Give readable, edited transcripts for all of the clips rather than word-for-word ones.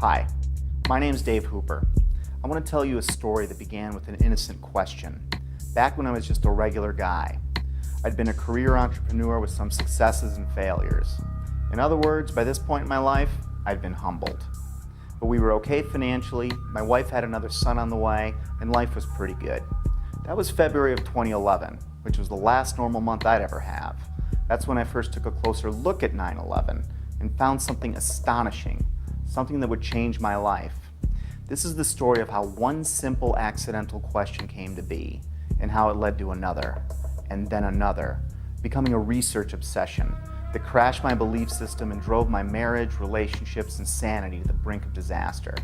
Hi, my name's Dave Hooper. I want to tell you a story that began with an innocent question. Back when I was just a regular guy, I'd been a career entrepreneur with some successes and failures. In other words, by this point in my life, I'd been humbled. But we were okay financially, my wife had another son on the way, and life was pretty good. That was February of 2011, which was the last normal month I'd ever have. That's when I first took a closer look at 9/11 and found something astonishing. Something that would change my life. This is the story of how one simple accidental question came to be, and how it led to another, and then another, becoming a research obsession that crashed my belief system and drove my marriage, relationships, and sanity to the brink of disaster,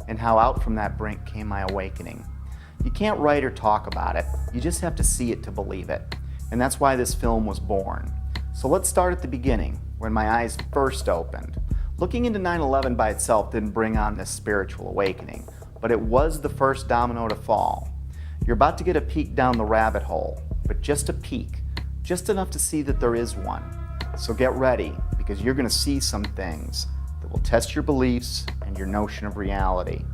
and how out from that brink came my awakening. You can't write or talk about it, you just have to see it to believe it, and that's why this film was born. So let's start at the beginning, when my eyes first opened. Looking into 9/11 by itself didn't bring on this spiritual awakening, but it was the first domino to fall. You're about to get a peek down the rabbit hole, but just a peek, just enough to see that there is one. So get ready, because you're going to see some things that will test your beliefs and your notion of reality.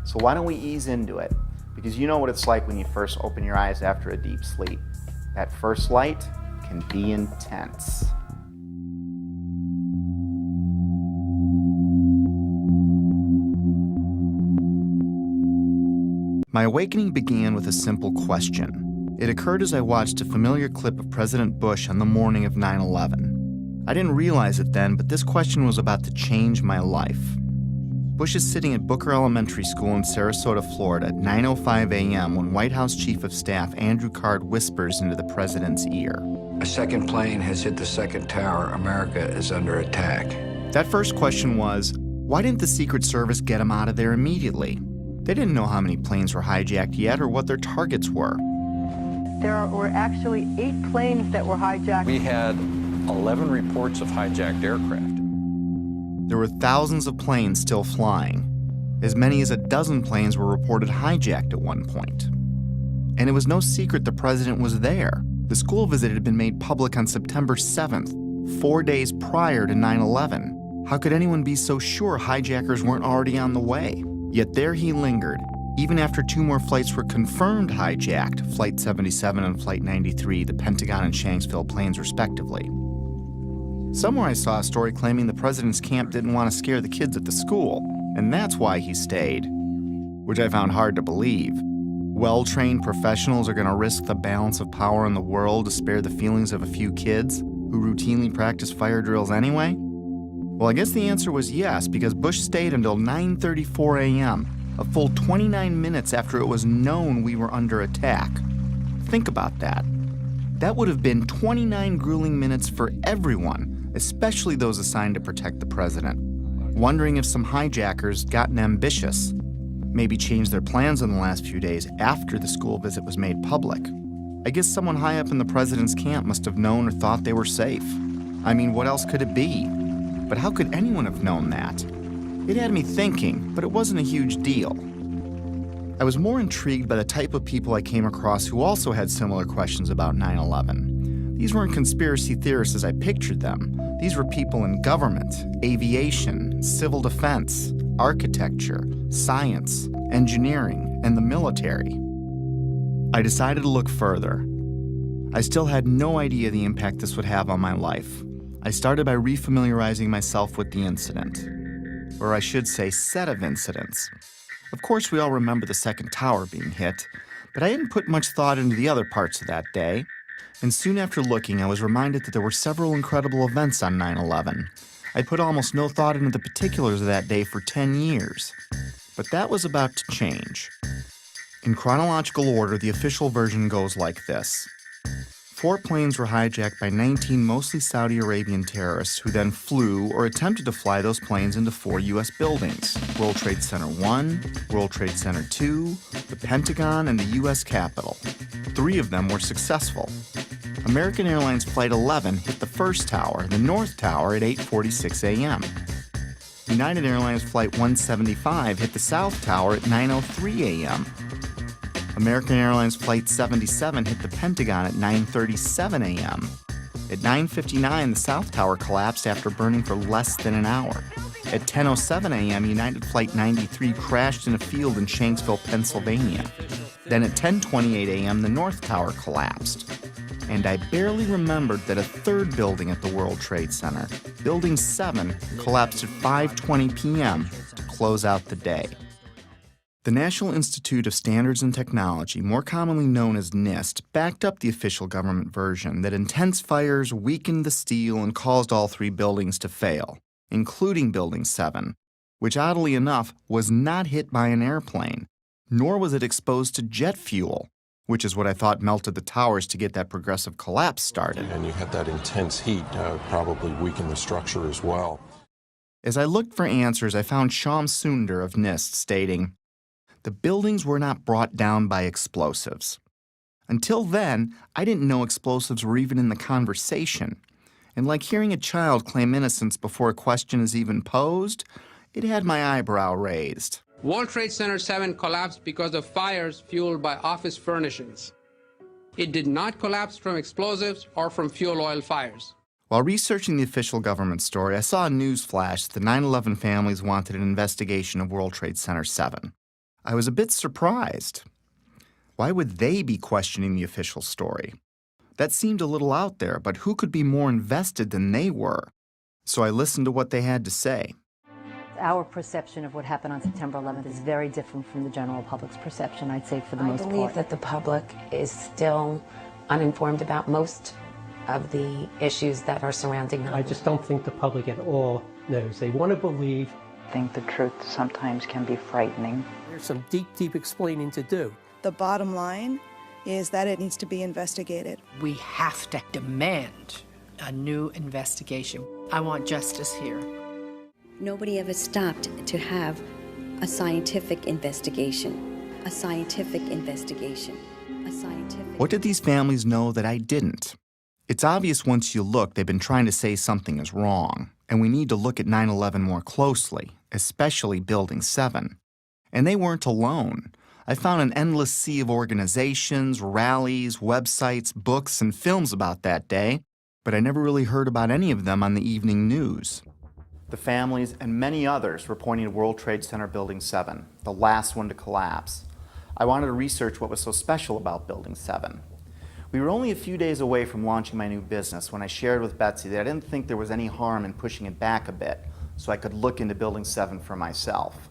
So why don't we ease into it? Because you know what it's like when you first open your eyes after a deep sleep. That first light can be intense. My awakening began with a simple question. It occurred as I watched a familiar clip of President Bush on the morning of 9/11. I didn't realize it then, but this question was about to change my life. Bush is sitting at Booker Elementary School in Sarasota, Florida at 9:05 a.m. when White House Chief of Staff Andrew Card whispers into the president's ear. A second plane has hit the second tower. America is under attack. That first question was, why didn't the Secret Service get him out of there immediately? They didn't know how many planes were hijacked yet or what their targets were. There were actually 8 planes that were hijacked. We had 11 reports of hijacked aircraft. There were thousands of planes still flying. As many as a dozen planes were reported hijacked at one point. And it was no secret the president was there. The school visit had been made public on September 7th, 4 days prior to 9/11. How could anyone be so sure hijackers weren't already on the way? Yet there he lingered, even after 2 more flights were confirmed hijacked, Flight 77 and Flight 93, the Pentagon and Shanksville planes respectively. Somewhere I saw a story claiming the president's camp didn't want to scare the kids at the school, and that's why he stayed, which I found hard to believe. Well-trained professionals are going to risk the balance of power in the world to spare the feelings of a few kids who routinely practice fire drills anyway? Well, I guess the answer was yes, because Bush stayed until 9:34 a.m., a full 29 minutes after it was known we were under attack. Think about that. That would have been 29 grueling minutes for everyone, especially those assigned to protect the president, wondering if some hijackers gotten ambitious, maybe changed their plans in the last few days after the school visit was made public. I guess someone high up in the president's camp must have known or thought they were safe. I mean, what else could it be? But how could anyone have known that? It had me thinking, but it wasn't a huge deal. I was more intrigued by the type of people I came across who also had similar questions about 9/11. These weren't conspiracy theorists as I pictured them. These were people in government, aviation, civil defense, architecture, science, engineering, and the military. I decided to look further. I still had no idea the impact this would have on my life. I started by refamiliarizing myself with the incident, or I should say set of incidents. Of course, we all remember the second tower being hit, but I didn't put much thought into the other parts of that day. And soon after looking, I was reminded that there were several incredible events on 9/11. I put almost no thought into the particulars of that day for 10 years. But that was about to change. In chronological order, the official version goes like this. 4 planes were hijacked by 19 mostly Saudi Arabian terrorists who then flew or attempted to fly those planes into 4 U.S. buildings: World Trade Center 1, World Trade Center 2, the Pentagon, and the U.S. Capitol. 3 of them were successful. American Airlines Flight 11 hit the first tower, the North Tower, at 8:46 a.m. United Airlines Flight 175 hit the South Tower at 9:03 a.m. American Airlines Flight 77 hit the Pentagon at 9:37 a.m. At 9:59, the South Tower collapsed after burning for less than an hour. At 10:07 a.m., United Flight 93 crashed in a field in Shanksville, Pennsylvania. Then at 10:28 a.m., the North Tower collapsed. And I barely remembered that a third building at the World Trade Center, Building 7, collapsed at 5:20 p.m. to close out the day. The National Institute of Standards and Technology, more commonly known as NIST, backed up the official government version that intense fires weakened the steel and caused all 3 buildings to fail, including Building 7, which oddly enough was not hit by an airplane, nor was it exposed to jet fuel, which is what I thought melted the towers to get that progressive collapse started. And you had that intense heat probably weakened the structure as well. As I looked for answers, I found Shyam Sunder of NIST stating, "The buildings were not brought down by explosives. Until then, I didn't know explosives were even in the conversation. And like hearing a child claim innocence before a question is even posed, it had my eyebrow raised." World Trade Center 7 collapsed because of fires fueled by office furnishings. It did not collapse from explosives or from fuel oil fires. While researching the official government story, I saw a news flash that the 9/11 families wanted an investigation of World Trade Center 7. I was a bit surprised. Why would they be questioning the official story? That seemed a little out there, but who could be more invested than they were? So I listened to what they had to say. Our perception of what happened on September 11th is very different from the general public's perception, I'd say, for the most part. I believe that the public is still uninformed about most of the issues that are surrounding them. I just don't think the public at all knows. They want to believe. I think the truth sometimes can be frightening. There's some deep, deep explaining to do. The bottom line is that it needs to be investigated. We have to demand a new investigation. I want justice here. Nobody ever stopped to have a scientific investigation. A scientific investigation. A scientific... What did these families know that I didn't? It's obvious once you look, they've been trying to say something is wrong, and we need to look at 9/11 more closely, especially Building 7. And they weren't alone. I found an endless sea of organizations, rallies, websites, books, and films about that day, but I never really heard about any of them on the evening news. The families and many others were pointing to World Trade Center Building 7, the last one to collapse. I wanted to research what was so special about Building 7. We were only a few days away from launching my new business when I shared with Betsy that I didn't think there was any harm in pushing it back a bit so I could look into Building 7 for myself.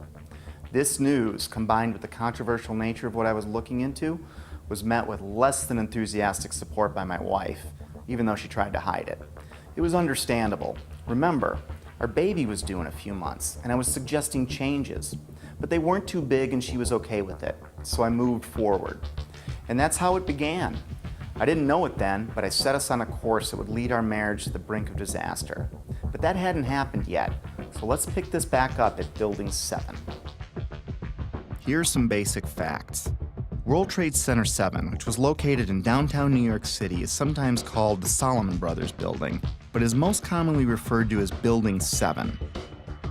This news, combined with the controversial nature of what I was looking into, was met with less than enthusiastic support by my wife, even though she tried to hide it. It was understandable. Remember, our baby was due in a few months, and I was suggesting changes, but they weren't too big and she was okay with it, so I moved forward. And that's how it began. I didn't know it then, but I set us on a course that would lead our marriage to the brink of disaster. But that hadn't happened yet, so let's pick this back up at Building 7. Here are some basic facts. World Trade Center 7, which was located in downtown New York City, is sometimes called the Salomon Brothers Building, but is most commonly referred to as Building 7.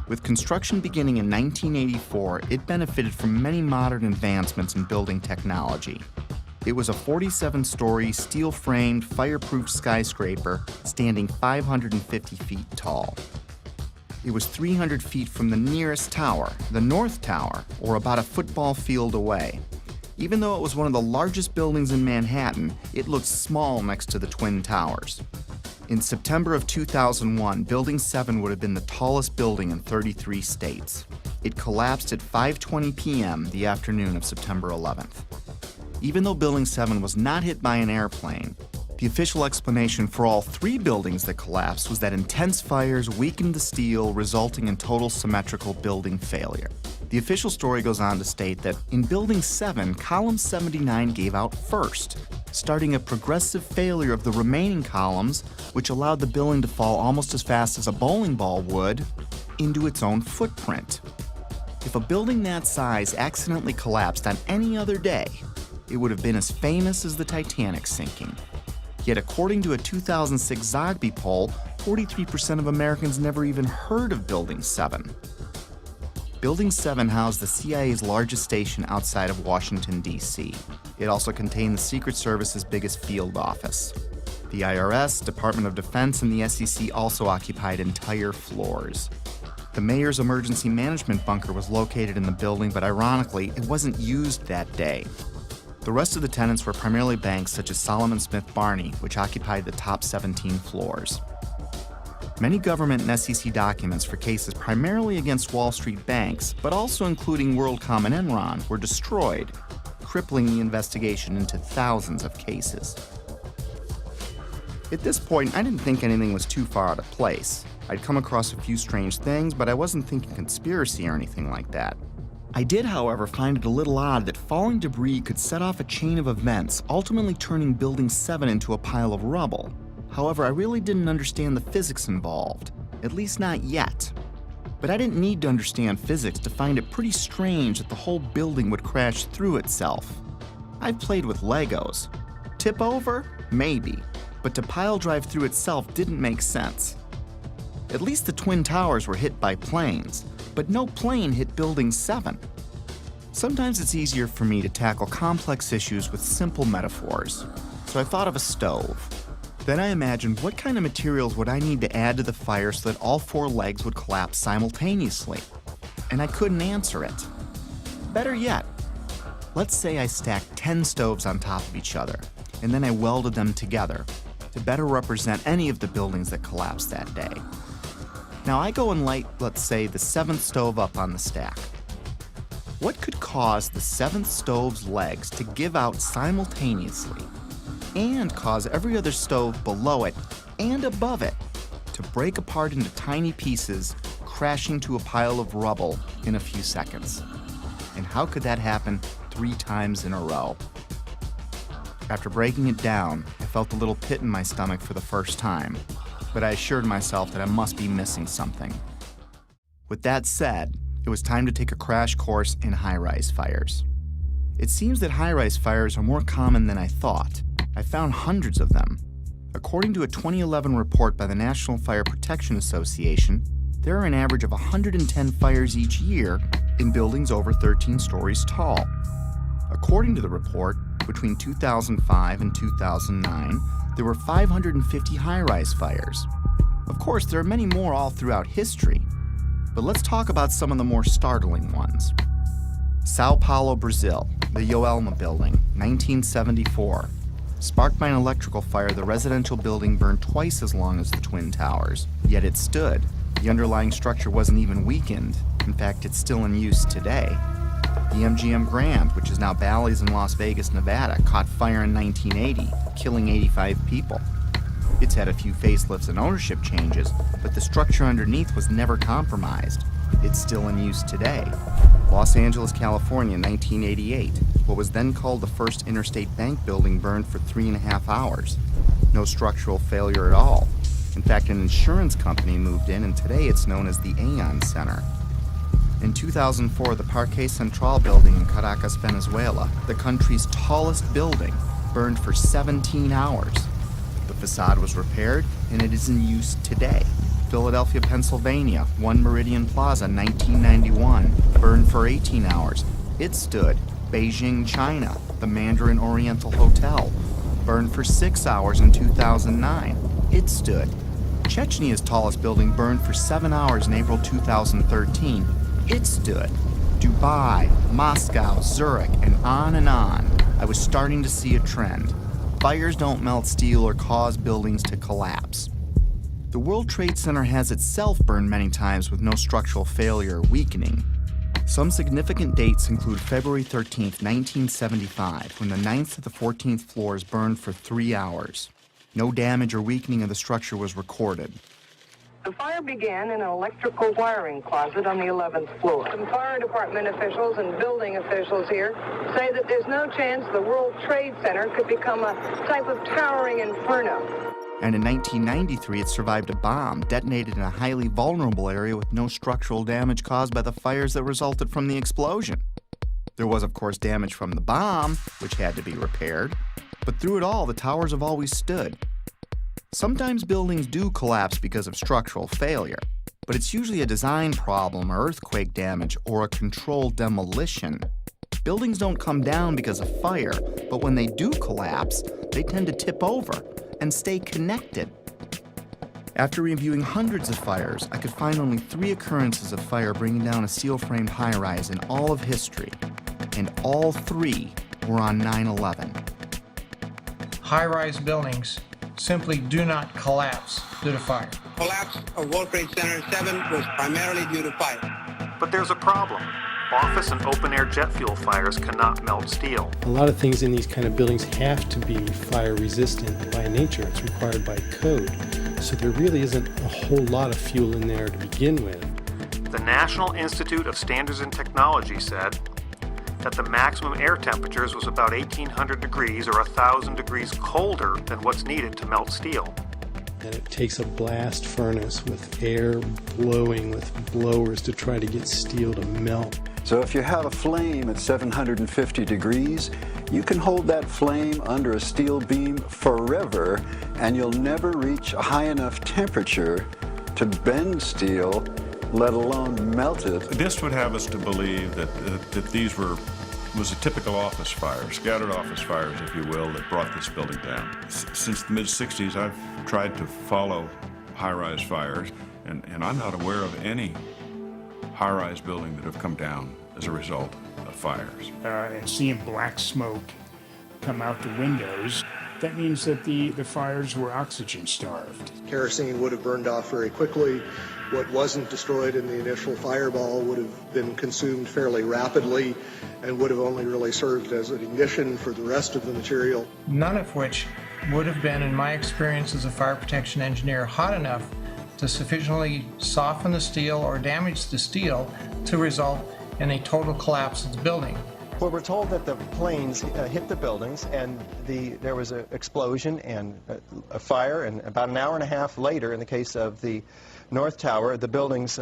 With construction beginning in 1984, it benefited from many modern advancements in building technology. It was a 47-story, steel-framed, fireproof skyscraper standing 550 feet tall. It was 300 feet from the nearest tower, the North Tower, or about a football field away. Even though it was one of the largest buildings in Manhattan, it looked small next to the Twin Towers. In September of 2001, Building 7 would have been the tallest building in 33 states. It collapsed at 5:20 p.m. the afternoon of September 11th. Even though Building 7 was not hit by an airplane, The official explanation for all 3 buildings that collapsed was that intense fires weakened the steel, resulting in total symmetrical building failure. The official story goes on to state that in Building 7, column 79 gave out first, starting a progressive failure of the remaining columns, which allowed the building to fall almost as fast as a bowling ball would into its own footprint. If a building that size accidentally collapsed on any other day, it would have been as famous as the Titanic sinking. Yet according to a 2006 Zogby poll, 43% of Americans never even heard of Building 7. Building 7 housed the CIA's largest station outside of Washington, D.C. It also contained the Secret Service's biggest field office. The IRS, Department of Defense, and the SEC also occupied entire floors. The mayor's emergency management bunker was located in the building, but ironically, it wasn't used that day. The rest of the tenants were primarily banks such as Solomon Smith Barney, which occupied the top 17 floors. Many government and SEC documents for cases primarily against Wall Street banks, but also including WorldCom and Enron, were destroyed, crippling the investigation into thousands of cases. At this point, I didn't think anything was too far out of place. I'd come across a few strange things, but I wasn't thinking conspiracy or anything like that. I did, however, find it a little odd that falling debris could set off a chain of events, ultimately turning Building 7 into a pile of rubble. However, I really didn't understand the physics involved, at least not yet. But I didn't need to understand physics to find it pretty strange that the whole building would crash through itself. I've played with Legos. Tip over? Maybe. But to pile drive through itself didn't make sense. At least the Twin Towers were hit by planes, but no plane hit Building 7. Sometimes it's easier for me to tackle complex issues with simple metaphors, so I thought of a stove. Then I imagined what kind of materials would I need to add to the fire so that all 4 legs would collapse simultaneously, and I couldn't answer it. Better yet, let's say I stacked 10 stoves on top of each other, and then I welded them together to better represent any of the buildings that collapsed that day. Now I go and light, let's say, the 7th stove up on the stack. What could cause the 7th stove's legs to give out simultaneously and cause every other stove below it and above it to break apart into tiny pieces, crashing to a pile of rubble in a few seconds? And how could that happen 3 times in a row? After breaking it down, I felt a little pit in my stomach for the first time, but I assured myself that I must be missing something. With that said, it was time to take a crash course in high-rise fires. It seems that high-rise fires are more common than I thought. I found hundreds of them. According to a 2011 report by the National Fire Protection Association, there are an average of 110 fires each year in buildings over 13 stories tall. According to the report, between 2005 and 2009, there were 550 high-rise fires. Of course, there are many more all throughout history, but let's talk about some of the more startling ones. Sao Paulo, Brazil, the Joelma building, 1974. Sparked by an electrical fire, the residential building burned twice as long as the Twin Towers, yet it stood. The underlying structure wasn't even weakened. In fact, it's still in use today. The MGM Grand, which is now Bally's in Las Vegas, Nevada, caught fire in 1980, killing 85 people. It's had a few facelifts and ownership changes, but the structure underneath was never compromised. It's still in use today. Los Angeles, California, 1988. What was then called the First Interstate Bank building burned for 3.5 hours. No structural failure at all. In fact, an insurance company moved in, and today it's known as the Aon Center. In 2004, the Parque Central building in Caracas, Venezuela, the country's tallest building, burned for 17 hours. The facade was repaired, and it is in use today. Philadelphia, Pennsylvania, One Meridian Plaza, 1991, burned for 18 hours. It stood. Beijing, China, the Mandarin Oriental Hotel, burned for 6 hours in 2009. It stood. Chechny's tallest building burned for 7 hours in April 2013. It stood. Dubai, Moscow, Zurich, and on and on. I was starting to see a trend. Fires don't melt steel or cause buildings to collapse. The World Trade Center has itself burned many times with no structural failure or weakening. Some significant dates include February 13, 1975, when the 9th to the 14th floors burned for 3 hours. No damage or weakening of the structure was recorded. The fire began in an electrical wiring closet on the 11th floor. Some fire department officials and building officials here say that there's no chance the World Trade Center could become a type of towering inferno. And in 1993, it survived a bomb detonated in a highly vulnerable area with no structural damage caused by the fires that resulted from the explosion. There was, of course, damage from the bomb, which had to be repaired. But through it all, the towers have always stood. Sometimes buildings do collapse because of structural failure, but it's usually a design problem or earthquake damage or a controlled demolition. Buildings don't come down because of fire, but when they do collapse, they tend to tip over and stay connected. After reviewing hundreds of fires, I could find only 3 occurrences of fire bringing down a steel-framed high-rise in all of history, and all 3 were on 9/11. High-rise buildings simply do not collapse due to fire. Collapse of World Trade Center 7 was primarily due to fire. But there's a problem. Office and open-air jet fuel fires cannot melt steel. A lot of things in these kind of buildings have to be fire resistant by nature. It's required by code. So there really isn't a whole lot of fuel in there to begin with. The National Institute of Standards and Technology said that the maximum air temperatures was about 1,800 degrees or 1,000 degrees colder than what's needed to melt steel. And it takes a blast furnace with air blowing with blowers to try to get steel to melt. So if you have a flame at 750 degrees, you can hold that flame under a steel beam forever, and you'll never reach a high enough temperature to bend steel, let alone melt it. This would have us to believe that these was a typical office fire, scattered office fires, if you will, that brought this building down. Since the mid-60s, I've tried to follow high-rise fires, and I'm not aware of any high-rise building that have come down as a result of fires. And seeing black smoke come out the windows, that means that the fires were oxygen starved. Kerosene would have burned off very quickly. What wasn't destroyed in the initial fireball would have been consumed fairly rapidly and would have only really served as an ignition for the rest of the material. None of which would have been, in my experience as a fire protection engineer, hot enough to sufficiently soften the steel or damage the steel to result in a total collapse of the building. Well, we're told that the planes hit the buildings and there was an explosion and a fire, and about an hour and a half later, in the case of the North Tower, the buildings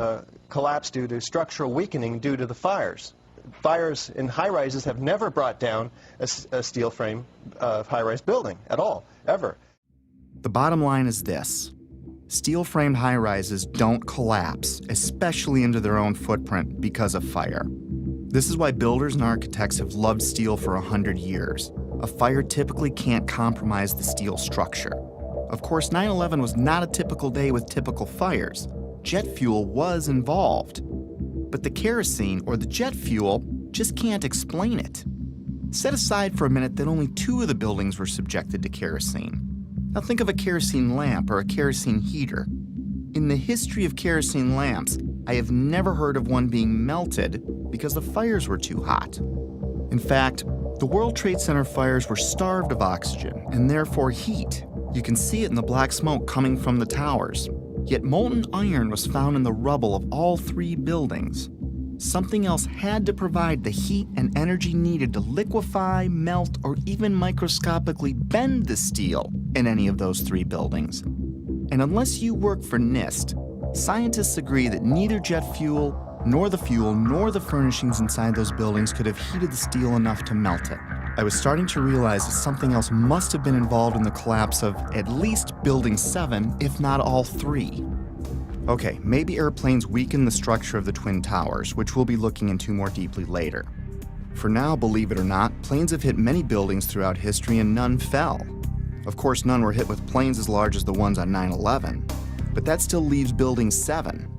collapsed due to structural weakening due to the fires. Fires in high-rises have never brought down a steel frame high-rise building at all, ever. The bottom line is this. Steel-framed high-rises don't collapse, especially into their own footprint, because of fire. This is why builders and architects have loved steel for 100 years. A fire typically can't compromise the steel structure. Of course, 9/11 was not a typical day with typical fires. Jet fuel was involved. But the kerosene or the jet fuel just can't explain it. Set aside for a minute that only 2 of the buildings were subjected to kerosene. Now think of a kerosene lamp or a kerosene heater. In the history of kerosene lamps, I have never heard of one being melted because the fires were too hot. In fact, the World Trade Center fires were starved of oxygen and therefore heat. You can see it in the black smoke coming from the towers. Yet molten iron was found in the rubble of all 3 buildings. Something else had to provide the heat and energy needed to liquefy, melt, or even microscopically bend the steel in any of those 3 buildings. And unless you work for NIST, scientists agree that neither jet fuel, nor the furnishings inside those buildings could have heated the steel enough to melt it. I was starting to realize that something else must have been involved in the collapse of at least Building 7, if not all 3. Okay, maybe airplanes weakened the structure of the Twin Towers, which we'll be looking into more deeply later. For now, believe it or not, planes have hit many buildings throughout history and none fell. Of course, none were hit with planes as large as the ones on 9/11, but that still leaves Building 7.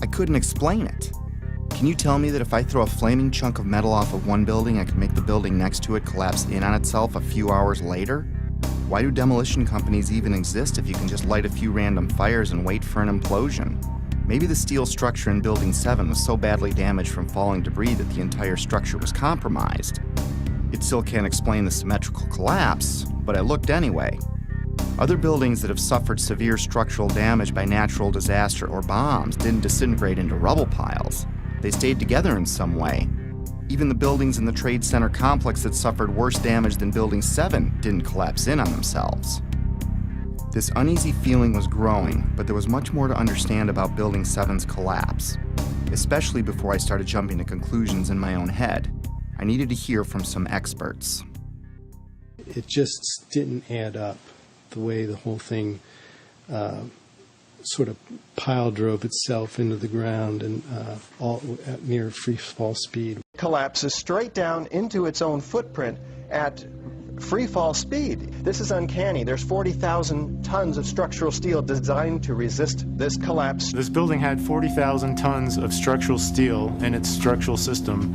I couldn't explain it. Can you tell me that if I throw a flaming chunk of metal off of one building, I can make the building next to it collapse in on itself a few hours later? Why do demolition companies even exist if you can just light a few random fires and wait for an implosion? Maybe the steel structure in Building 7 was so badly damaged from falling debris that the entire structure was compromised. It still can't explain the symmetrical collapse, but I looked anyway. Other buildings that have suffered severe structural damage by natural disaster or bombs didn't disintegrate into rubble piles. They stayed together in some way. Even the buildings in the Trade Center complex that suffered worse damage than Building 7 didn't collapse in on themselves. This uneasy feeling was growing, but there was much more to understand about Building 7's collapse, especially before I started jumping to conclusions in my own head. I needed to hear from some experts. It just didn't add up, the way the whole thing sort of pile drove itself into the ground and all at near free fall speed. Collapses straight down into its own footprint at free fall speed. This is uncanny. There's 40,000 tons of structural steel designed to resist this collapse. This building had 40,000 tons of structural steel in its structural system,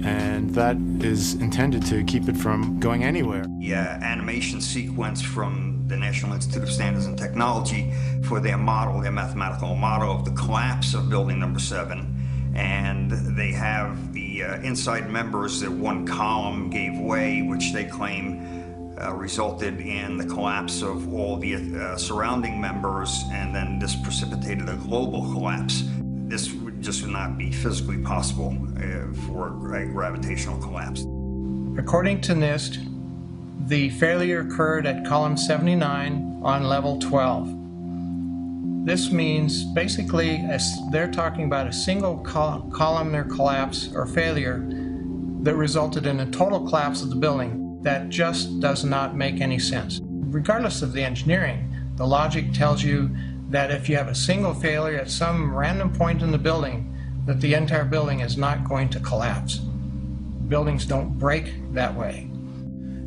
and that is intended to keep it from going anywhere. The animation sequence from the National Institute of Standards and Technology for their model, their mathematical model of the collapse of Building Number 7. And they have the inside members that one column gave way, which they claim resulted in the collapse of all the surrounding members, and then this precipitated a global collapse. This would just not be physically possible for a gravitational collapse. According to NIST, the failure occurred at column 79 on level 12. This means basically they're talking about a single columnar collapse or failure that resulted in a total collapse of the building. That just does not make any sense. Regardless of the engineering, the logic tells you that if you have a single failure at some random point in the building, that the entire building is not going to collapse. Buildings don't break that way.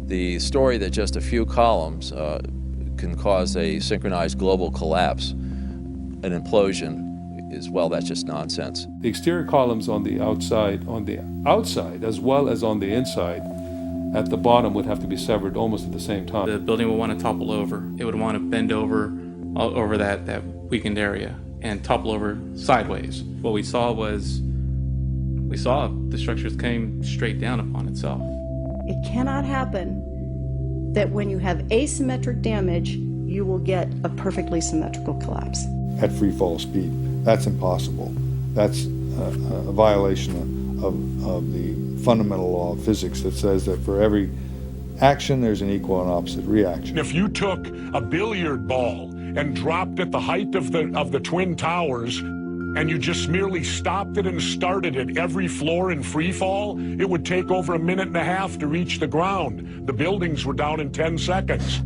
The story that just a few columns can cause a synchronized global collapse, an implosion, is, well, that's just nonsense. The exterior columns on the outside as well as on the inside at the bottom would have to be severed almost at the same time. The building would want to topple over. It would want to bend over that weakened area and topple over sideways. What we saw the structures came straight down upon itself. It cannot happen that when you have asymmetric damage, you will get a perfectly symmetrical collapse. At free fall speed, that's impossible. That's a violation of the fundamental law of physics that says that for every action, there's an equal and opposite reaction. If you took a billiard ball and dropped at the height of the Twin Towers, and you just merely stopped it and started at every floor in free fall, it would take over 1.5 minutes to reach the ground. The buildings were down in 10 seconds.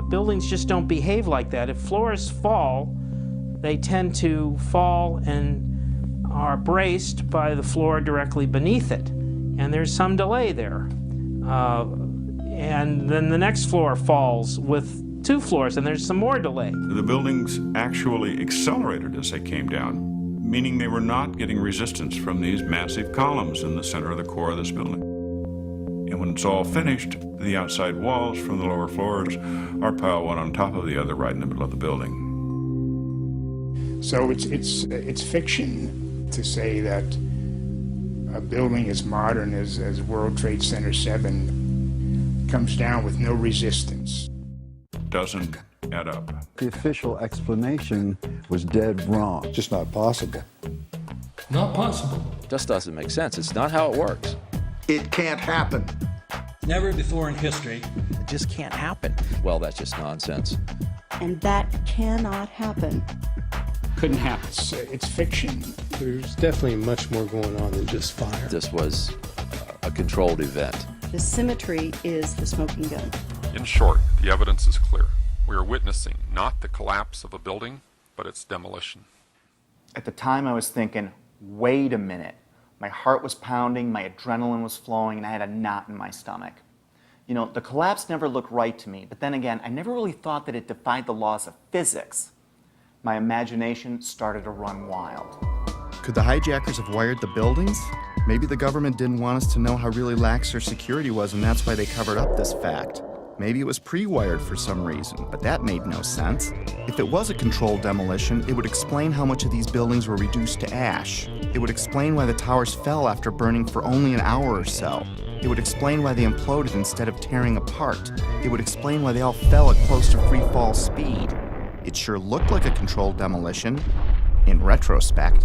Buildings just don't behave like that. If floors fall, they tend to fall and are braced by the floor directly beneath it. And there's some delay there. And then the next floor falls with 2 floors, and there's some more delay. The buildings actually accelerated as they came down, meaning they were not getting resistance from these massive columns in the center of the core of this building. And when it's all finished, the outside walls from the lower floors are piled one on top of the other right in the middle of the building. So it's fiction to say that a building as modern as World Trade Center 7 comes down with no resistance. Doesn't add up. The official explanation was dead wrong. Just not possible. Not possible. Just doesn't make sense. It's not how it works. It can't happen. Never before in history. It just can't happen. Well, that's just nonsense. And that cannot happen. Couldn't happen. It's fiction. There's definitely much more going on than just fire. This was a controlled event. The symmetry is the smoking gun. In short, the evidence is clear. We are witnessing not the collapse of a building, but its demolition. At the time, I was thinking, wait a minute. My heart was pounding, my adrenaline was flowing, and I had a knot in my stomach. You know, the collapse never looked right to me, but then again, I never really thought that it defied the laws of physics. My imagination started to run wild. Could the hijackers have wired the buildings? Maybe the government didn't want us to know how really lax their security was, and that's why they covered up this fact. Maybe it was pre-wired for some reason, but that made no sense. If it was a controlled demolition, it would explain how much of these buildings were reduced to ash. It would explain why the towers fell after burning for only an hour or so. It would explain why they imploded instead of tearing apart. It would explain why they all fell at close to free fall speed. It sure looked like a controlled demolition, in retrospect.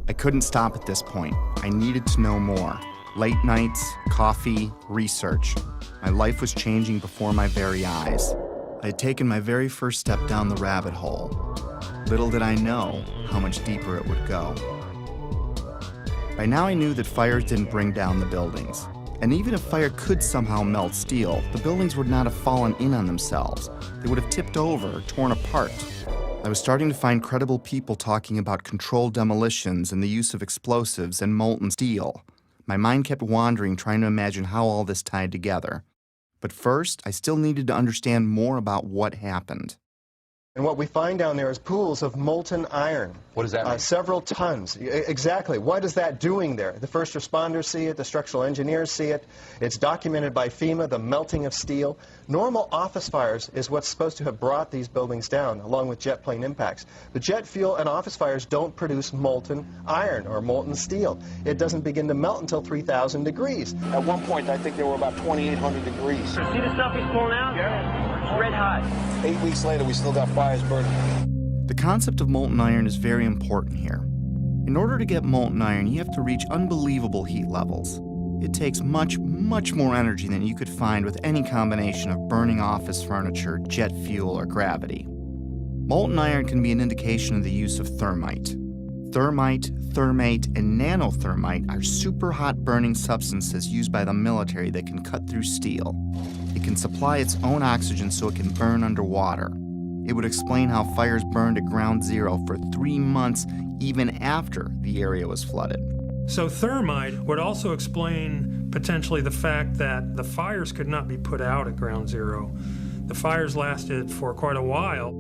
I couldn't stop at this point. I needed to know more. Late nights, coffee, research. My life was changing before my very eyes. I had taken my very first step down the rabbit hole. Little did I know how much deeper it would go. By now I knew that fires didn't bring down the buildings. And even if fire could somehow melt steel, the buildings would not have fallen in on themselves. They would have tipped over or torn apart. I was starting to find credible people talking about controlled demolitions and the use of explosives and molten steel. My mind kept wandering, trying to imagine how all this tied together. But first, I still needed to understand more about what happened. And what we find down there is pools of molten iron. What does that mean? Several tons. Exactly. What is that doing there? The first responders see it. The structural engineers see it. It's documented by FEMA, the melting of steel. Normal office fires is what's supposed to have brought these buildings down, along with jet plane impacts. But jet fuel and office fires don't produce molten iron or molten steel. It doesn't begin to melt until 3,000 degrees. At one point, I think there were about 2,800 degrees. See the stuff he's pulling out? Yeah. It's red hot. 8 weeks later, we still got fires burning. The concept of molten iron is very important here. In order to get molten iron, you have to reach unbelievable heat levels. It takes much, much more energy than you could find with any combination of burning office furniture, jet fuel, or gravity. Molten iron can be an indication of the use of thermite. Thermite, thermate, and nanothermite are super hot burning substances used by the military that can cut through steel. It can supply its own oxygen so it can burn underwater. It would explain how fires burned at ground zero for 3 months even after the area was flooded. So thermite would also explain potentially the fact that the fires could not be put out at ground zero. The fires lasted for quite a while.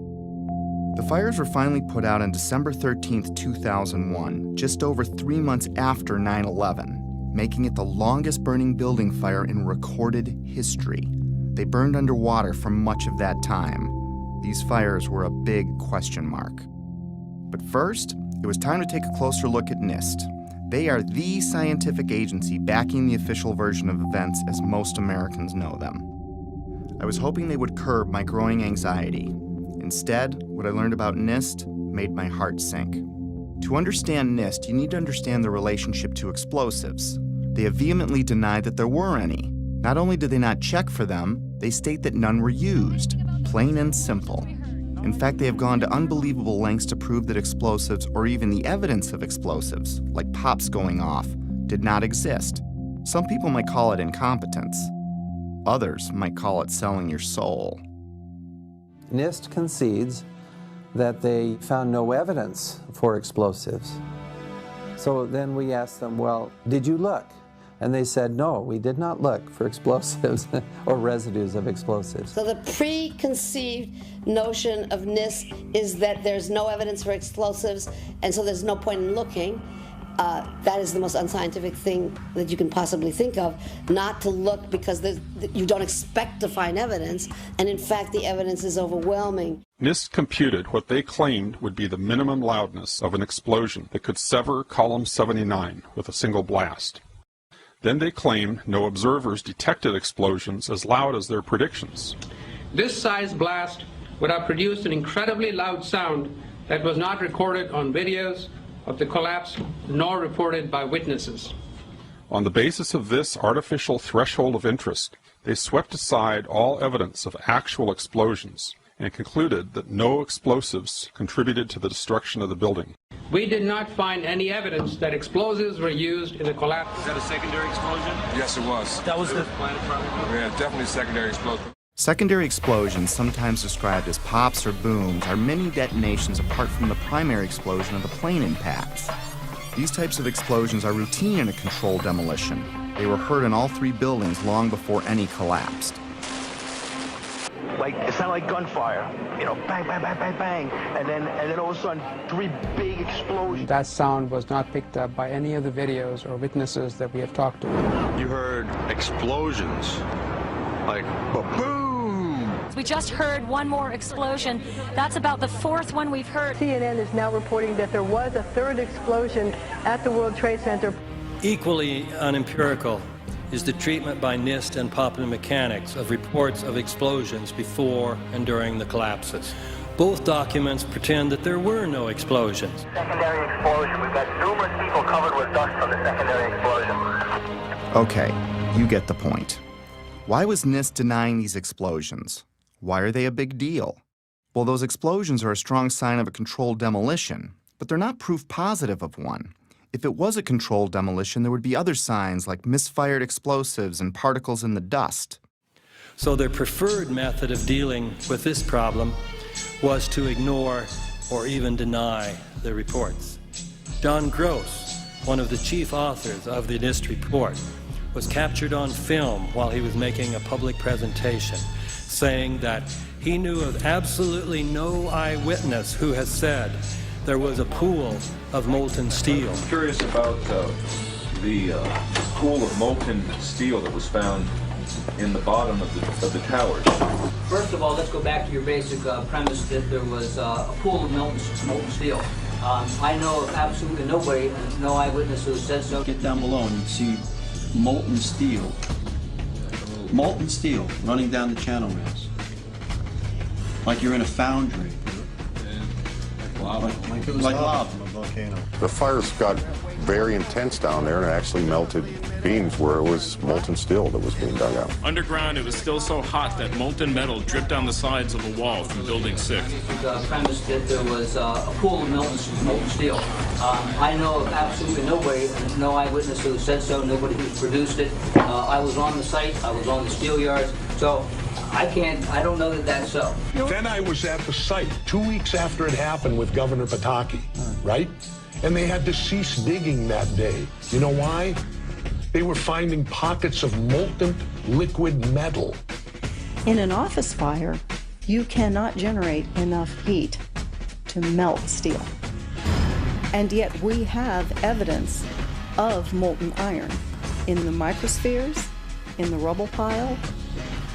The fires were finally put out on December 13, 2001, just over 3 months after 9/11, making it the longest burning building fire in recorded history. They burned underwater for much of that time. These fires were a big question mark. But first, it was time to take a closer look at NIST. They are the scientific agency backing the official version of events as most Americans know them. I was hoping they would curb my growing anxiety. Instead, what I learned about NIST made my heart sink. To understand NIST, you need to understand the relationship to explosives. They have vehemently denied that there were any. Not only did they not check for them, they state that none were used. Plain and simple. In fact, they have gone to unbelievable lengths to prove that explosives, or even the evidence of explosives, like pops going off, did not exist. Some people might call it incompetence. Others might call it selling your soul. NIST concedes that they found no evidence for explosives. So then we asked them, well, did you look? And they said, no, we did not look for explosives or residues of explosives. So the preconceived notion of NIST is that there's no evidence for explosives, and so there's no point in looking. That is the most unscientific thing that you can possibly think of, not to look because you don't expect to find evidence, and in fact the evidence is overwhelming. NIST computed what they claimed would be the minimum loudness of an explosion that could sever column 79 with a single blast. Then they claimed no observers detected explosions as loud as their predictions. This size blast would have produced an incredibly loud sound that was not recorded on videos of the collapse nor reported by witnesses. On the basis of this artificial threshold of interest, they swept aside all evidence of actual explosions and concluded that no explosives contributed to the destruction of the building. We did not find any evidence that explosives were used in the collapse. Is that a secondary explosion? Yes, it was. That was the Yeah, definitely secondary explosion. Secondary explosions, sometimes described as pops or booms, are mini detonations apart from the primary explosion of the plane impacts. These types of explosions are routine in a controlled demolition. They were heard in all 3 buildings long before any collapsed. Like, it sounded like gunfire, you know, bang, bang, bang, bang, bang, and then all of a sudden, 3 big explosions. That sound was not picked up by any of the videos or witnesses that we have talked to. You heard explosions, like ba-boom, We just heard one more explosion. That's about the fourth one we've heard. CNN is now reporting that there was a third explosion at the World Trade Center. Equally unempirical is the treatment by NIST and Popular Mechanics of reports of explosions before and during the collapses. Both documents pretend that there were no explosions. Secondary explosion. We've got numerous people covered with dust from the secondary explosion. Okay, you get the point. Why was NIST denying these explosions? Why are they a big deal? Well, those explosions are a strong sign of a controlled demolition, but they're not proof positive of one. If it was a controlled demolition, there would be other signs like misfired explosives and particles in the dust. So their preferred method of dealing with this problem was to ignore or even deny the reports. John Gross, one of the chief authors of the NIST report, was captured on film while he was making a public presentation, saying that he knew of absolutely no eyewitness who has said there was a pool of molten steel. I'm curious about the pool of molten steel that was found in the bottom of the towers. First of all, let's go back to your basic premise that there was a pool of molten steel. I know of absolutely nobody, no eyewitness who said so. Get down below and you see molten steel running down the channel rails, like you're in a foundry. Like lava. Volcano. The fires got very intense down there and it actually melted beams where it was molten steel that was being dug out. Underground, it was still so hot that molten metal dripped down the sides of the wall from Building 6. The premise that there was a pool of molten steel. I know of absolutely nobody, no eyewitness who said so, nobody who produced it. I was on the site, I was on the steel yards, so I don't know that that's so. Then I was at the site 2 weeks after it happened with Governor Pataki, right? And they had to cease digging that day. You know why? They were finding pockets of molten liquid metal. In an office fire, you cannot generate enough heat to melt steel. And yet we have evidence of molten iron in the microspheres, in the rubble pile,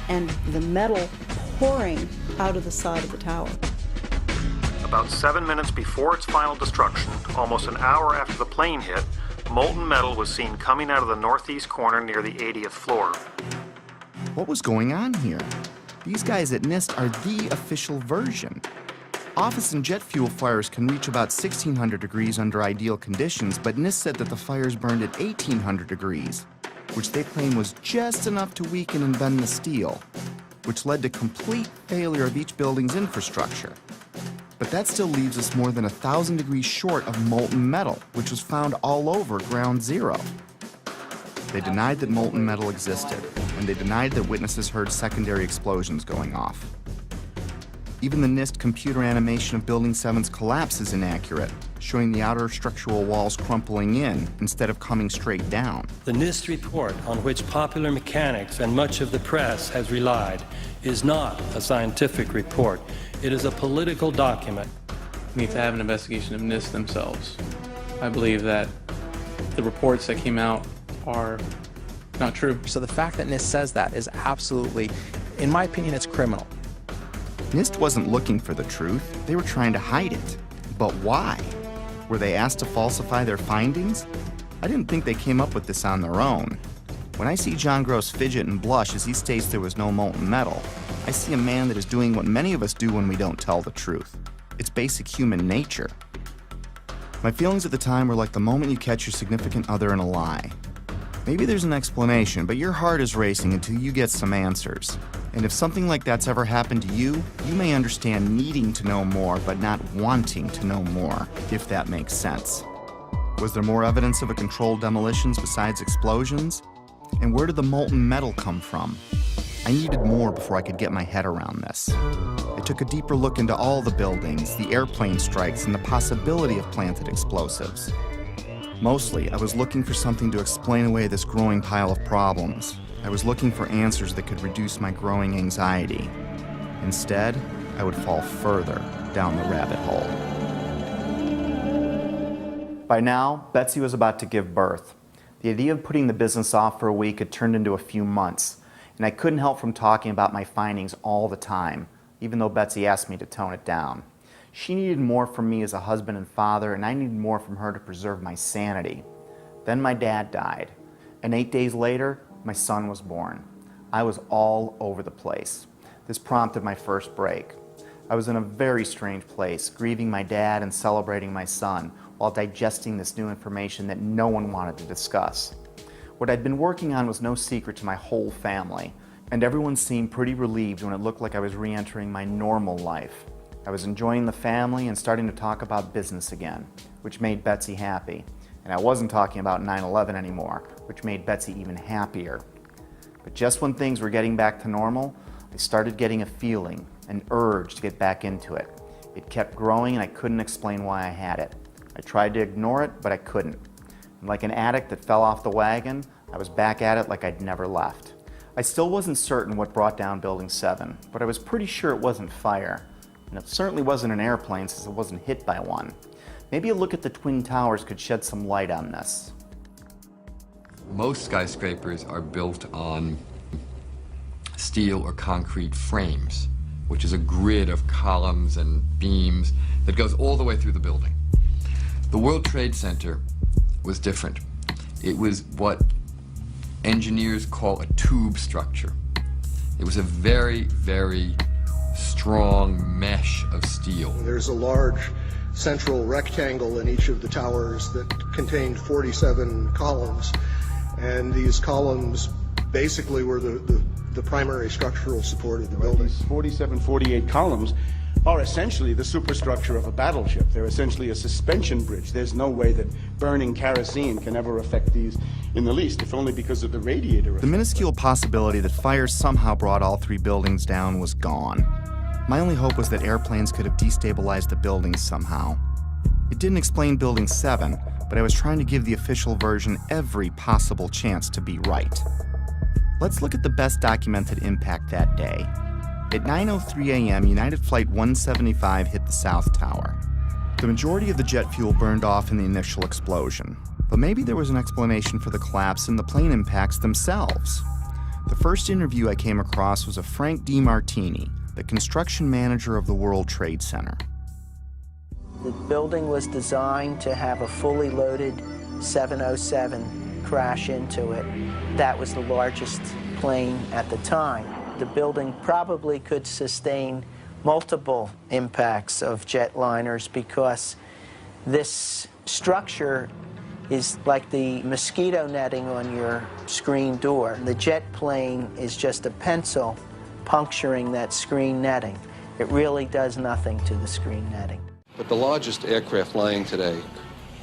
and the metal pouring out of the side of the tower. About 7 minutes before its final destruction, almost an hour after the plane hit, molten metal was seen coming out of the northeast corner near the 80th floor. What was going on here? These guys at NIST are the official version. Office and jet fuel fires can reach about 1,600 degrees under ideal conditions, but NIST said that the fires burned at 1,800 degrees, which they claim was just enough to weaken and bend the steel, which led to complete failure of each building's infrastructure. But that still leaves us more than 1,000 degrees short of molten metal, which was found all over Ground Zero. They denied that molten metal existed, and they denied that witnesses heard secondary explosions going off. Even the NIST computer animation of Building 7's collapse is inaccurate, showing the outer structural walls crumpling in instead of coming straight down. The NIST report, on which Popular Mechanics and much of the press has relied, is not a scientific report. It is a political document. We need to have an investigation of NIST themselves. I believe that the reports that came out are not true. So the fact that NIST says that is absolutely, in my opinion, it's criminal. NIST wasn't looking for the truth. They were trying to hide it. But why? Were they asked to falsify their findings? I didn't think they came up with this on their own. When I see John Gross fidget and blush as he states there was no molten metal, I see a man that is doing what many of us do when we don't tell the truth. It's basic human nature. My feelings at the time were like the moment you catch your significant other in a lie. Maybe there's an explanation, but your heart is racing until you get some answers. And if something like that's ever happened to you, you may understand needing to know more, but not wanting to know more, if that makes sense. Was there more evidence of a controlled demolitions besides explosions? And where did the molten metal come from? I needed more before I could get my head around this. I took a deeper look into all the buildings, the airplane strikes, and the possibility of planted explosives. Mostly, I was looking for something to explain away this growing pile of problems. I was looking for answers that could reduce my growing anxiety. Instead, I would fall further down the rabbit hole. By now, Betsy was about to give birth. The idea of putting the business off for a week had turned into a few months. and I couldn't help from talking about my findings all the time, even though Betsy asked me to tone it down. She needed more from me as a husband and father, and I needed more from her to preserve my sanity. Then my dad died, and 8 days later, my son was born. I was all over the place. This prompted my first break. I was in a very strange place, grieving my dad and celebrating my son, while digesting this new information that no one wanted to discuss. What I'd been working on was no secret to my whole family, and everyone seemed pretty relieved when it looked like I was re-entering my normal life. I was enjoying the family and starting to talk about business again, which made Betsy happy. And I wasn't talking about 9/11 anymore, which made Betsy even happier. But just when things were getting back to normal, I started getting a feeling, an urge to get back into it. It kept growing and I couldn't explain why I had it. I tried to ignore it, but I couldn't. And like an addict that fell off the wagon, I was back at it like I'd never left. I still wasn't certain what brought down Building 7, but I was pretty sure it wasn't fire. And it certainly wasn't an airplane since it wasn't hit by one. Maybe a look at the Twin Towers could shed some light on this. Most skyscrapers are built on steel or concrete frames, which is a grid of columns and beams that goes all the way through the building. The World Trade Center was different. It was what engineers call a tube structure. It was a very, very strong mesh of steel. There's a large central rectangle in each of the towers that contained 47 columns, and these columns basically were the primary structural support of the building. These 47, 48 columns are essentially the superstructure of a battleship. They're essentially a suspension bridge. There's no way that burning kerosene can ever affect these in the least, if only because of the radiator effect. The minuscule possibility that fire somehow brought all three buildings down was gone. My only hope was that airplanes could have destabilized the buildings somehow. It didn't explain Building 7, but I was trying to give the official version every possible chance to be right. Let's look at the best documented impact that day. At 9:03 a.m., United Flight 175 hit the South Tower. The majority of the jet fuel burned off in the initial explosion, but maybe there was an explanation for the collapse in the plane impacts themselves. The first interview I came across was of Frank DiMartini, the construction manager of the World Trade Center. The building was designed to have a fully loaded 707 crash into it. That was the largest plane at the time. The building probably could sustain multiple impacts of jetliners because this structure is like the mosquito netting on your screen door. The jet plane is just a pencil puncturing that screen netting. It really does nothing to the screen netting. But the largest aircraft flying today,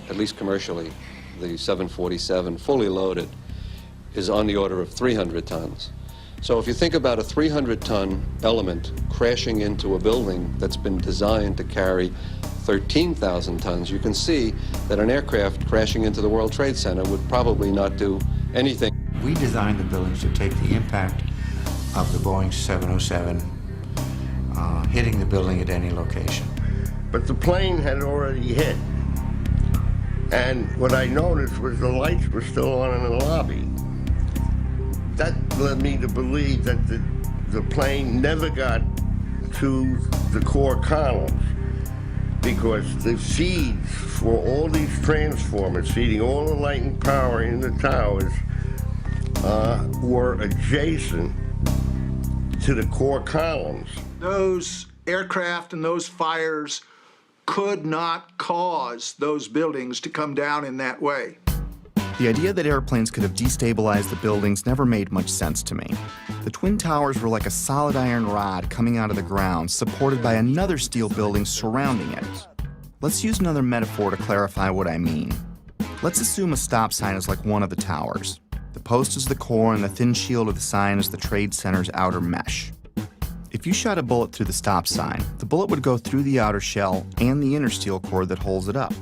at least commercially, the 747, fully loaded, is on the order of 300 tons. So if you think about a 300-ton element crashing into a building that's been designed to carry 13,000 tons, you can see that an aircraft crashing into the World Trade Center would probably not do anything. We designed the buildings to take the impact of the Boeing 707 hitting the building at any location. But the plane had already hit. And what I noticed was the lights were still on in the lobby. That led me to believe that the plane never got to the core columns because the feeds for all these transformers feeding all the light and power in the towers were adjacent to the core columns. Those aircraft and those fires could not cause those buildings to come down in that way. The idea that airplanes could have destabilized the buildings never made much sense to me. The Twin Towers were like a solid iron rod coming out of the ground, supported by another steel building surrounding it. Let's use another metaphor to clarify what I mean. Let's assume a stop sign is like one of the towers. The post is the core and the thin shield of the sign is the Trade Center's outer mesh. If you shot a bullet through the stop sign, the bullet would go through the outer shell and the inner steel core that holds it up.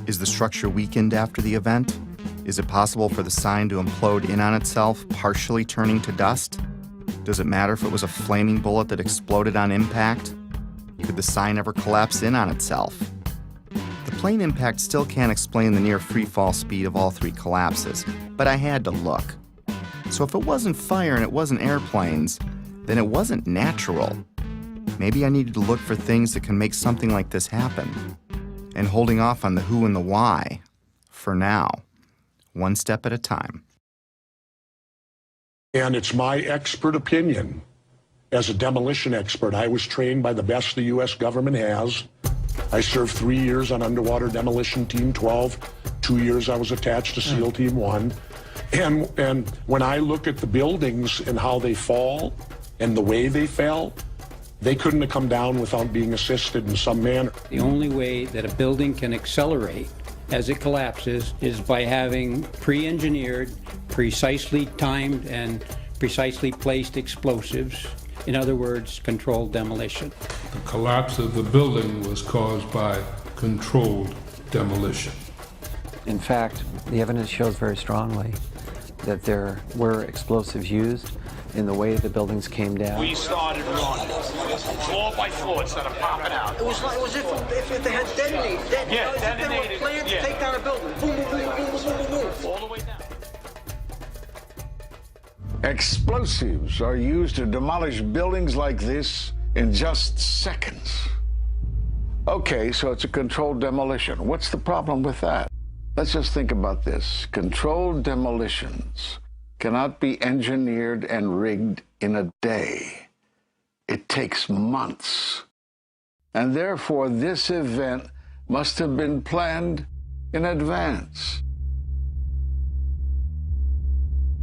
Is the structure weakened after the event? Is it possible for the sign to implode in on itself, partially turning to dust? Does it matter if it was a flaming bullet that exploded on impact? Could the sign ever collapse in on itself? The plane impact still can't explain the near free fall speed of all three collapses, but I had to look. So if it wasn't fire and it wasn't airplanes, then it wasn't natural. Maybe I needed to look for things that can make something like this happen. And holding off on the who and the why, for now, one step at a time. And it's my expert opinion. As a demolition expert, I was trained by the best the U.S. government has. I served 3 years on Underwater Demolition Team 12. 2 years I was attached to SEAL Team 1. And when I look at the buildings and how they fall and the way they fell, they couldn't have come down without being assisted in some manner. The only way that a building can accelerate as it collapses is by having pre-engineered, precisely timed, and precisely placed explosives. In other words, controlled demolition. The collapse of the building was caused by controlled demolition. In fact, the evidence shows very strongly that there were explosives used in the way the buildings came down. We started running floor by floor instead of popping out. It was like if they had detonated. Yeah, detonated. They were planned to take down a building. Boom, boom, boom, boom, boom, boom, boom. All the way down. Explosives are used to demolish buildings like this in just seconds. Okay, so it's a controlled demolition. What's the problem with that? Let's just think about this. Controlled demolitions cannot be engineered and rigged in a day. It takes months. And therefore, this event must have been planned in advance.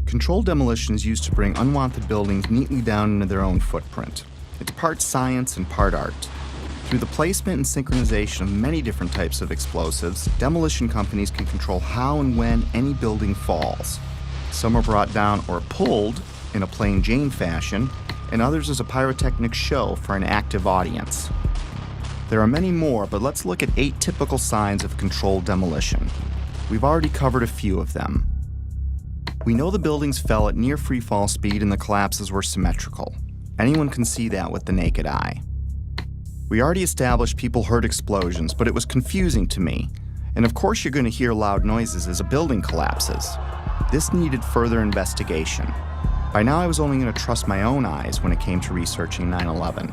Controlled demolition is used to bring unwanted buildings neatly down into their own footprint. It's part science and part art. Through the placement and synchronization of many different types of explosives, demolition companies can control how and when any building falls. Some are brought down or pulled in a plain Jane fashion, and others as a pyrotechnic show for an active audience. There are many more, but let's look at 8 typical signs of controlled demolition. We've already covered a few of them. We know the buildings fell at near freefall speed and the collapses were symmetrical. Anyone can see that with the naked eye. We already established people heard explosions, but it was confusing to me. And of course you're going to hear loud noises as a building collapses. This needed further investigation. By now I was only going to trust my own eyes when it came to researching 9/11.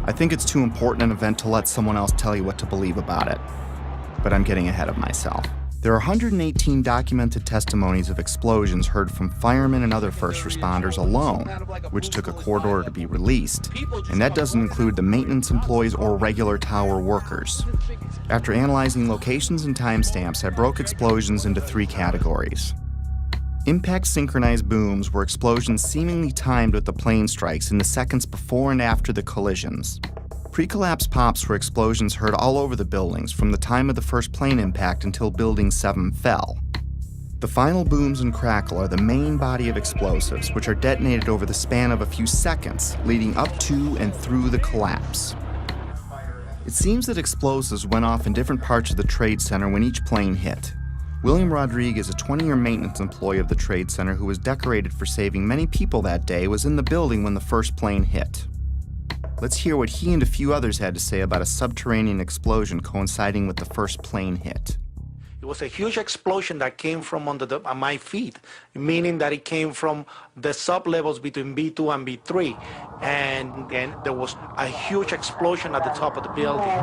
I think it's too important an event to let someone else tell you what to believe about it. But I'm getting ahead of myself. There are 118 documented testimonies of explosions heard from firemen and other first responders alone, which took a court order to be released, and that doesn't include the maintenance employees or regular tower workers. After analyzing locations and timestamps, I broke explosions into 3 categories. Impact synchronized booms were explosions seemingly timed with the plane strikes in the seconds before and after the collisions. Pre-collapse pops were explosions heard all over the buildings from the time of the first plane impact until Building 7 fell. The final booms and crackle are the main body of explosives, which are detonated over the span of a few seconds, leading up to and through the collapse. It seems that explosives went off in different parts of the Trade Center when each plane hit. William Rodriguez, a 20-year maintenance employee of the Trade Center who was decorated for saving many people that day, was in the building when the first plane hit. Let's hear what he and a few others had to say about a subterranean explosion coinciding with the first plane hit. It was a huge explosion that came from under my feet, meaning that it came from the sub-levels between B2 and B3. And then there was a huge explosion at the top of the building.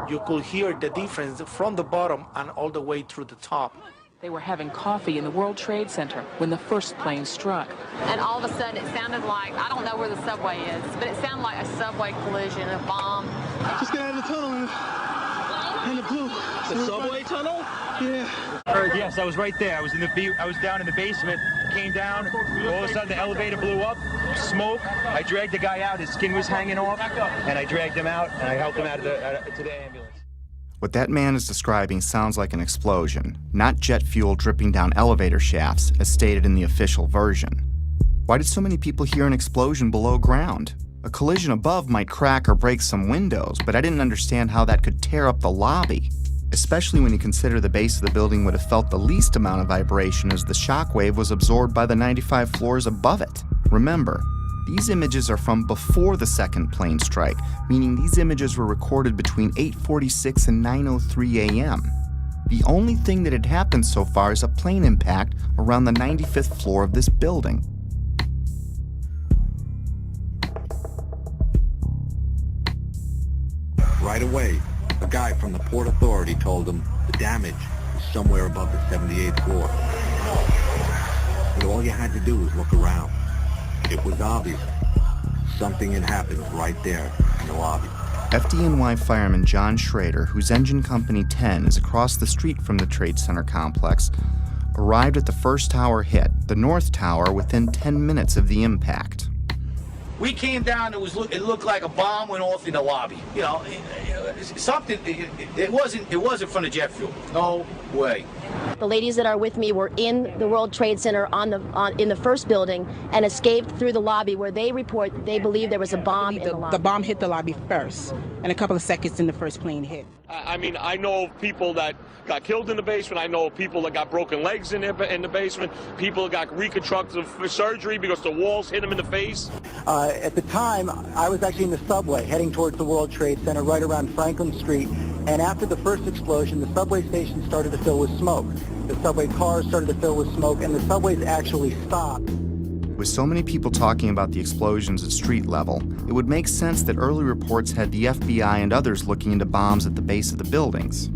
You could hear the difference from the bottom and all the way through the top. They were having coffee in the World Trade Center when the first plane struck. And all of a sudden it sounded like, I don't know where the subway is, but it sounded like a subway collision, a bomb. Just get out of the tunnel and the blue. The subway tunnel? Yeah. Yes, I was right there. I was down in the basement, came down, all of a sudden the elevator blew up, smoke. I dragged the guy out, his skin was hanging off, and I dragged him out, and I helped him out to the ambulance. What that man is describing sounds like an explosion, not jet fuel dripping down elevator shafts, as stated in the official version. Why did so many people hear an explosion below ground? A collision above might crack or break some windows, but I didn't understand how that could tear up the lobby, especially when you consider the base of the building would have felt the least amount of vibration as the shockwave was absorbed by the 95 floors above it. Remember, these images are from before the second plane strike, meaning these images were recorded between 8:46 and 9:03 a.m. The only thing that had happened so far is a plane impact around the 95th floor of this building. Right away, a guy from the Port Authority told him the damage was somewhere above the 78th floor. But all you had to do was look around. It was obvious. Something had happened right there in the lobby. FDNY fireman John Schrader, whose engine company 10 is across the street from the Trade Center complex, arrived at the first tower hit, the North Tower, within 10 minutes of the impact. We came down, it looked like a bomb went off in the lobby. You know, it wasn't from the jet fuel. No way. The ladies that are with me were in the World Trade Center in the first building and escaped through the lobby where they report they believe there was a bomb in the lobby. The bomb hit the lobby first, and a couple of seconds in the first plane hit. I mean, I know of people that got killed in the basement. I know of people that got broken legs in the basement. People that got reconstructive surgery because the walls hit them in the face. At the time, I was actually in the subway heading towards the World Trade Center right around Franklin Street. And after the first explosion, the subway station started to fill with smoke. The subway cars started to fill with smoke, and the subways actually stopped. With so many people talking about the explosions at street level, it would make sense that early reports had the FBI and others looking into bombs at the base of the buildings.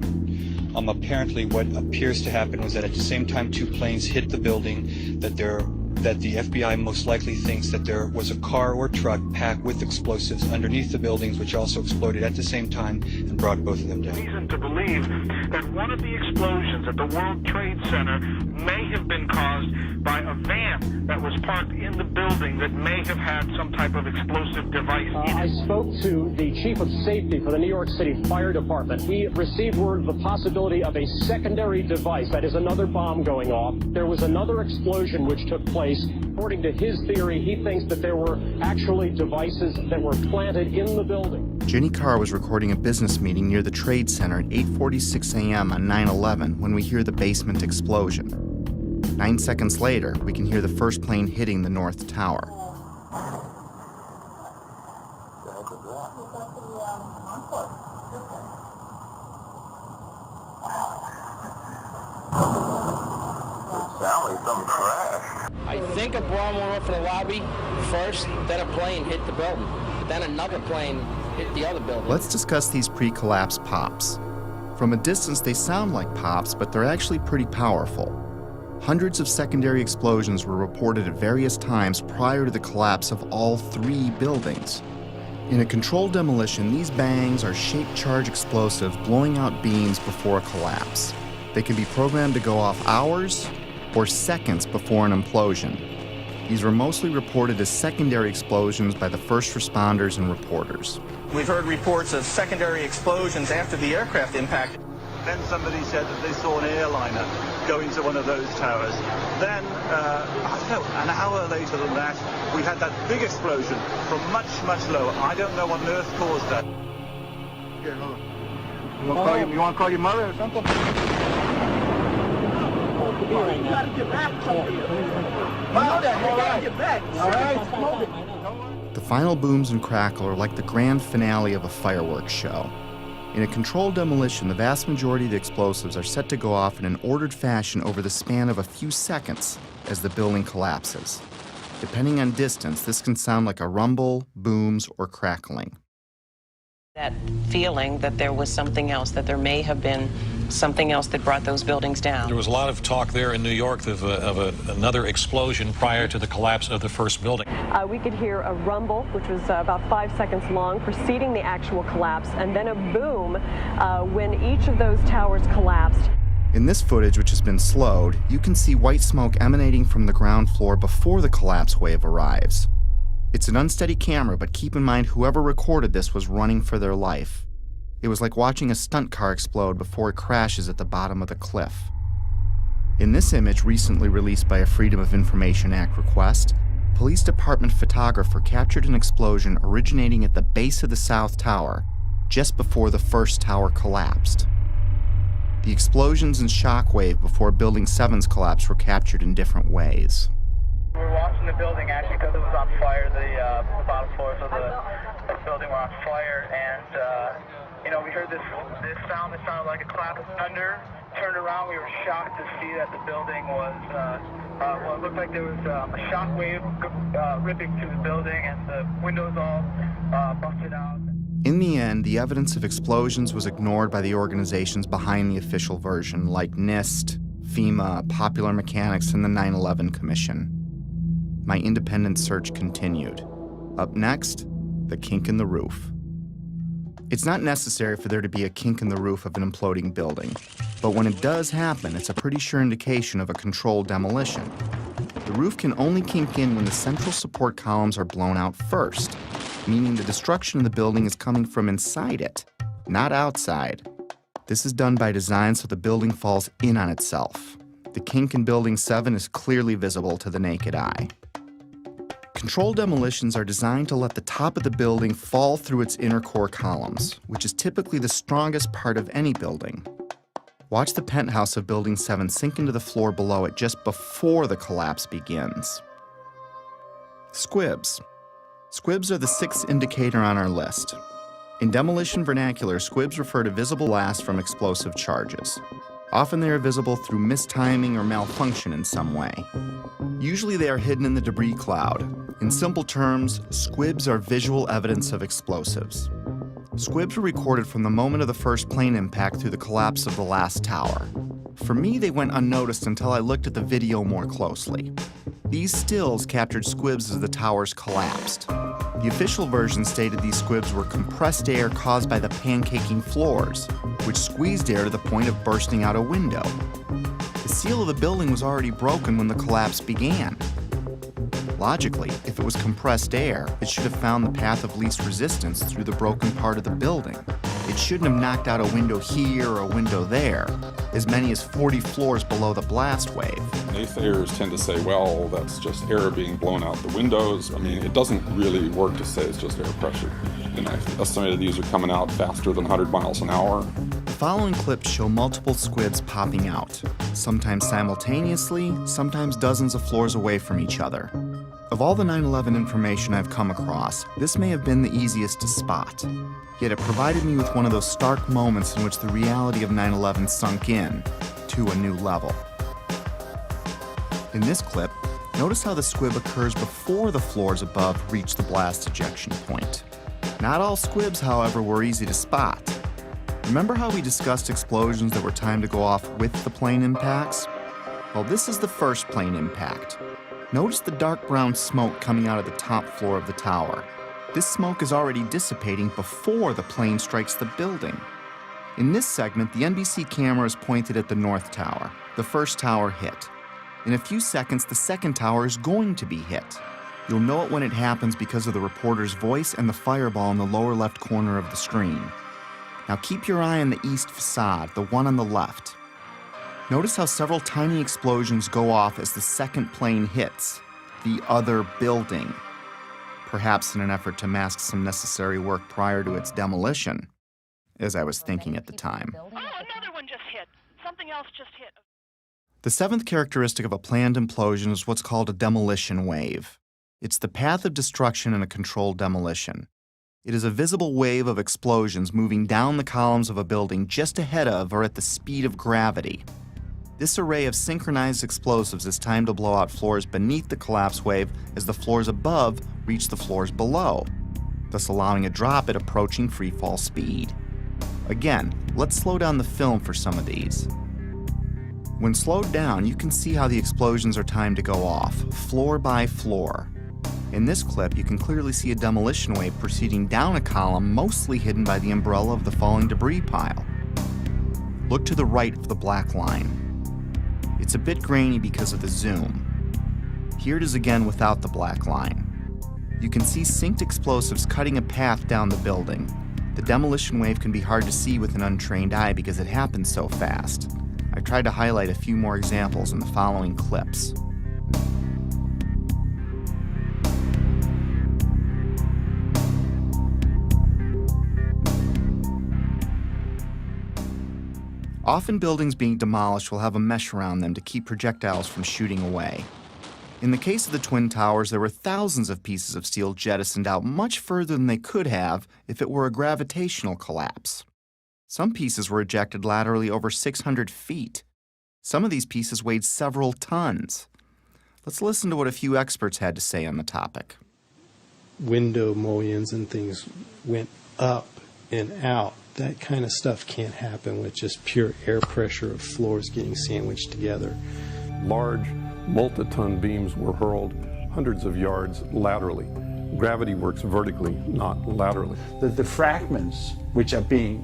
Apparently what appears to happen was that at the same time two planes hit the building, that the FBI most likely thinks that there was a car or truck packed with explosives underneath the buildings, which also exploded at the same time and brought both of them down. Reason to believe that one of the explosions at the World Trade Center may have been caused by a van that was parked in the building that may have had some type of explosive device in it. I spoke to the chief of safety for the New York City Fire Department. He received word of the possibility of a secondary device, that is another bomb going off. There was another explosion which took place. According to his theory, he thinks that there were actually devices that were planted in the building. Jenny Carr was recording a business meeting near the Trade Center at 8:46 a.m. on 9/11 when we hear the basement explosion. 9 seconds later, we can hear the first plane hitting the North Tower. I think a bomb went off in the lobby first, then a plane hit the building, then another plane hit the other building. Let's discuss these pre-collapse pops. From a distance, they sound like pops, but they're actually pretty powerful. Hundreds of secondary explosions were reported at various times prior to the collapse of all three buildings. In a controlled demolition, these bangs are shaped charge explosives blowing out beams before a collapse. They can be programmed to go off hours or seconds before an implosion. These were mostly reported as secondary explosions by the first responders and reporters. We've heard reports of secondary explosions after the aircraft impact. Then somebody said that they saw an airliner go into one of those towers. Then, I don't know, an hour later than that, we had that big explosion from much, much lower. I don't know what on earth caused that. Here, hold on. You want to call your mother or something? You gotta get back. All right. The final booms and crackle are like the grand finale of a fireworks show. In a controlled demolition, the vast majority of the explosives are set to go off in an ordered fashion over the span of a few seconds as the building collapses. Depending on distance, this can sound like a rumble, booms, or crackling. That feeling that there was something else, that there may have been something else that brought those buildings down. There was a lot of talk there in New York of another explosion prior to the collapse of the first building. We could hear a rumble, which was about 5 seconds long, preceding the actual collapse, and then a boom when each of those towers collapsed. In this footage, which has been slowed, you can see white smoke emanating from the ground floor before the collapse wave arrives. It's an unsteady camera, but keep in mind whoever recorded this was running for their life. It was like watching a stunt car explode before it crashes at the bottom of the cliff. In this image, recently released by a Freedom of Information Act request, police department photographer captured an explosion originating at the base of the South Tower, just before the first tower collapsed. The explosions and shockwave before Building 7's collapse were captured in different ways. We're watching the building actually because it was on fire. The bottom floors of the building were on fire, and we heard this sound that sounded like a clap of thunder, turned around, we were shocked to see that the building was, well, it looked like there was a shock wave ripping through the building and the windows all busted out. In the end, the evidence of explosions was ignored by the organizations behind the official version, like NIST, FEMA, Popular Mechanics, and the 9/11 Commission. My independent search continued. Up next, the kink in the roof. It's not necessary for there to be a kink in the roof of an imploding building, but when it does happen, it's a pretty sure indication of a controlled demolition. The roof can only kink in when the central support columns are blown out first, meaning the destruction of the building is coming from inside it, not outside. This is done by design so the building falls in on itself. The kink in Building 7 is clearly visible to the naked eye. Controlled demolitions are designed to let the top of the building fall through its inner core columns, which is typically the strongest part of any building. Watch the penthouse of Building 7 sink into the floor below it just before the collapse begins. Squibs. Squibs are the sixth indicator on our list. In demolition vernacular, squibs refer to visible blast from explosive charges. Often they are visible through mistiming or malfunction in some way. Usually they are hidden in the debris cloud. In simple terms, squibs are visual evidence of explosives. Squibs were recorded from the moment of the first plane impact through the collapse of the last tower. For me, they went unnoticed until I looked at the video more closely. These stills captured squibs as the towers collapsed. The official version stated these squibs were compressed air caused by the pancaking floors, which squeezed air to the point of bursting out a window. The seal of the building was already broken when the collapse began. Logically, if it was compressed air, it should have found the path of least resistance through the broken part of the building. It shouldn't have knocked out a window here or a window there, as many as 40 floors below the blast wave. Naysayers tend to say, well, that's just air being blown out the windows. I mean, it doesn't really work to say it's just air pressure. And I estimated these are coming out faster than 100 miles an hour. The following clips show multiple squibs popping out, sometimes simultaneously, sometimes dozens of floors away from each other. Of all the 9/11 information I've come across, this may have been the easiest to spot. Yet it provided me with one of those stark moments in which the reality of 9/11 sunk in to a new level. In this clip, notice how the squib occurs before the floors above reach the blast ejection point. Not all squibs, however, were easy to spot. Remember how we discussed explosions that were timed to go off with the plane impacts? Well, this is the first plane impact. Notice the dark brown smoke coming out of the top floor of the tower. This smoke is already dissipating before the plane strikes the building. In this segment, the NBC camera is pointed at the north tower. The first tower hit. In a few seconds, the second tower is going to be hit. You'll know it when it happens because of the reporter's voice and the fireball in the lower left corner of the screen. Now keep your eye on the east facade, the one on the left. Notice how several tiny explosions go off as the second plane hits the other building, perhaps in an effort to mask some necessary work prior to its demolition, as I was thinking at the time. Oh, another one just hit. Something else just hit. The seventh characteristic of a planned implosion is what's called a demolition wave. It's the path of destruction in a controlled demolition. It is a visible wave of explosions moving down the columns of a building just ahead of or at the speed of gravity. This array of synchronized explosives is timed to blow out floors beneath the collapse wave as the floors above reach the floors below, thus allowing a drop at approaching freefall speed. Again, let's slow down the film for some of these. When slowed down, you can see how the explosions are timed to go off, floor by floor. In this clip, you can clearly see a demolition wave proceeding down a column mostly hidden by the umbrella of the falling debris pile. Look to the right of the black line. It's a bit grainy because of the zoom. Here it is again without the black line. You can see synced explosives cutting a path down the building. The demolition wave can be hard to see with an untrained eye because it happens so fast. I've tried to highlight a few more examples in the following clips. Often buildings being demolished will have a mesh around them to keep projectiles from shooting away. In the case of the Twin Towers, there were thousands of pieces of steel jettisoned out much further than they could have if it were a gravitational collapse. Some pieces were ejected laterally over 600 feet. Some of these pieces weighed several tons. Let's listen to what a few experts had to say on the topic. Window mullions and things went up and out. That kind of stuff can't happen with just pure air pressure of floors getting sandwiched together. Large multi-ton beams were hurled hundreds of yards laterally. Gravity works vertically, not laterally. The fragments which are being,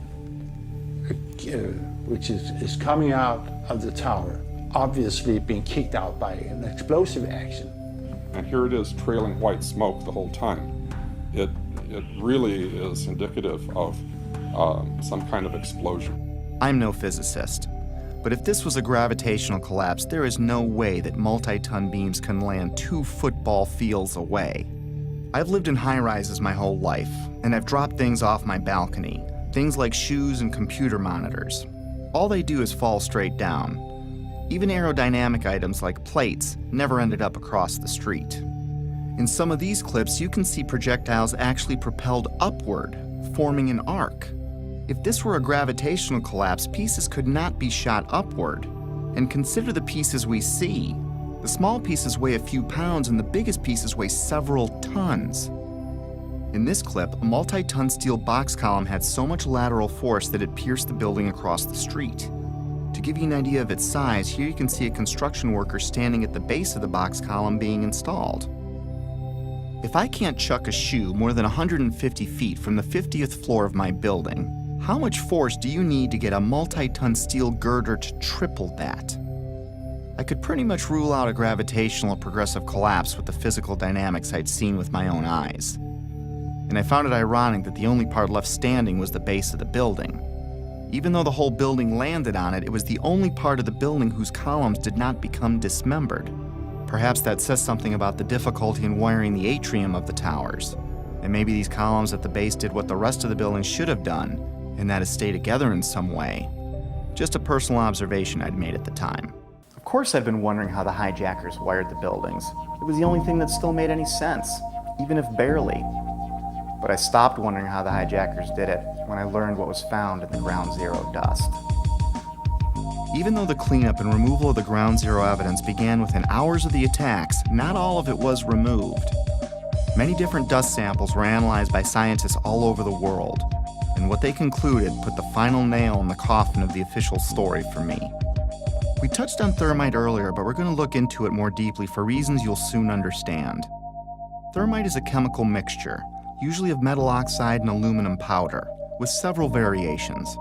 which is coming out of the tower, obviously being kicked out by an explosive action. And here it is trailing white smoke the whole time. It really is indicative of some kind of explosion. I'm no physicist, but if this was a gravitational collapse, there is no way that multi-ton beams can land 2 football fields away. I've lived in high-rises my whole life, and I've dropped things off my balcony, things like shoes and computer monitors. All they do is fall straight down. Even aerodynamic items like plates never ended up across the street. In some of these clips, you can see projectiles actually propelled upward, forming an arc. If this were a gravitational collapse, pieces could not be shot upward. And consider the pieces we see. The small pieces weigh a few pounds and the biggest pieces weigh several tons. In this clip, a multi-ton steel box column had so much lateral force that it pierced the building across the street. To give you an idea of its size, here you can see a construction worker standing at the base of the box column being installed. If I can't chuck a shoe more than 150 feet from the 50th floor of my building, how much force do you need to get a multi-ton steel girder to triple that? I could pretty much rule out a gravitational progressive collapse with the physical dynamics I'd seen with my own eyes. And I found it ironic that the only part left standing was the base of the building. Even though the whole building landed on it, it was the only part of the building whose columns did not become dismembered. Perhaps that says something about the difficulty in wiring the atrium of the towers. And maybe these columns at the base did what the rest of the building should have done, and that is stay together in some way. Just a personal observation I'd made at the time. Of course I've been wondering how the hijackers wired the buildings. It was the only thing that still made any sense, even if barely. But I stopped wondering how the hijackers did it when I learned what was found in the Ground Zero dust. Even though the cleanup and removal of the Ground Zero evidence began within hours of the attacks, not all of it was removed. Many different dust samples were analyzed by scientists all over the world, and what they concluded put the final nail in the coffin of the official story for me. We touched on thermite earlier, but we're going to look into it more deeply for reasons you'll soon understand. Thermite is a chemical mixture, usually of metal oxide and aluminum powder, with several variations.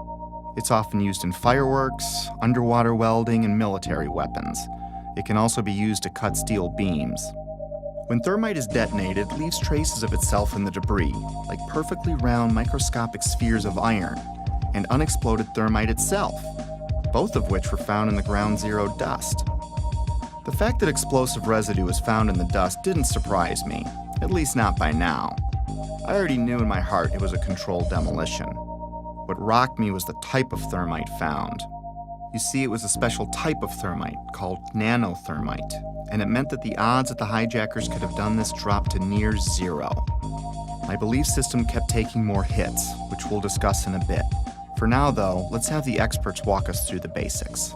It's often used in fireworks, underwater welding, and military weapons. It can also be used to cut steel beams. When thermite is detonated, it leaves traces of itself in the debris, like perfectly round microscopic spheres of iron, and unexploded thermite itself, both of which were found in the Ground Zero dust. The fact that explosive residue was found in the dust didn't surprise me, at least not by now. I already knew in my heart it was a controlled demolition. What rocked me was the type of thermite found. You see, it was a special type of thermite called nanothermite, and it meant that the odds that the hijackers could have done this dropped to near zero. My belief system kept taking more hits, which we'll discuss in a bit. For now, though, let's have the experts walk us through the basics.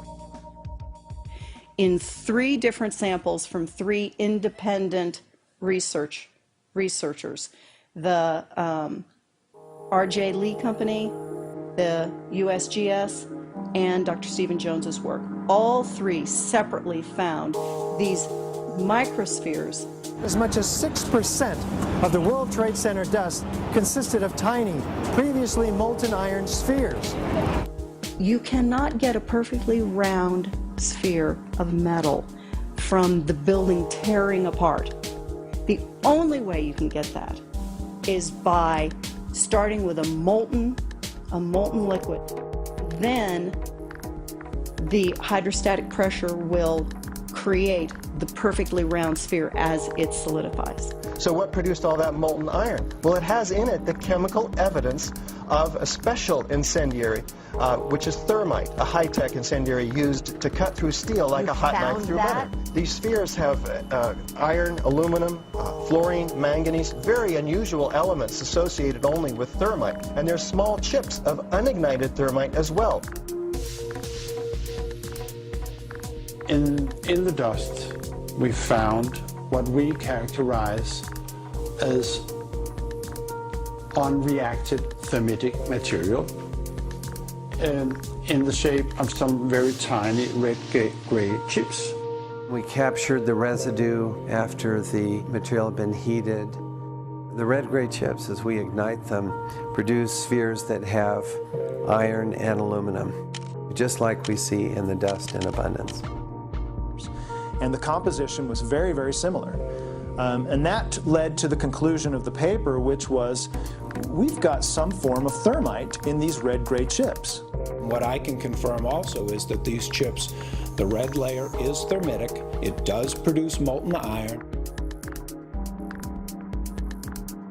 In 3 different samples from 3 independent researchers, the R.J. Lee Company, the USGS, and Dr. Stephen Jones's work, all 3 separately found these microspheres. As much as 6% of the World Trade Center dust consisted of tiny, previously molten iron spheres. You cannot get a perfectly round sphere of metal from the building tearing apart. The only way you can get that is by starting with a molten liquid. Then the hydrostatic pressure will create the perfectly round sphere as it solidifies. So what produced all that molten iron? Well, it has in it the chemical evidence of a special incendiary, which is thermite, a high-tech incendiary used to cut through steel like a hot knife through butter. These spheres have iron, aluminum, fluorine, manganese, very unusual elements associated only with thermite. And there's small chips of unignited thermite as well. In the dust, we found what we characterize as unreacted thermitic material in the shape of some very tiny red-gray chips. We captured the residue after the material had been heated. The red-gray chips, as we ignite them, produce spheres that have iron and aluminum, just like we see in the dust in abundance. And the composition was very, very similar. And that led to the conclusion of the paper, which was, we've got some form of thermite in these red-gray chips. What I can confirm also is that these chips, the red layer is thermitic. It does produce molten iron.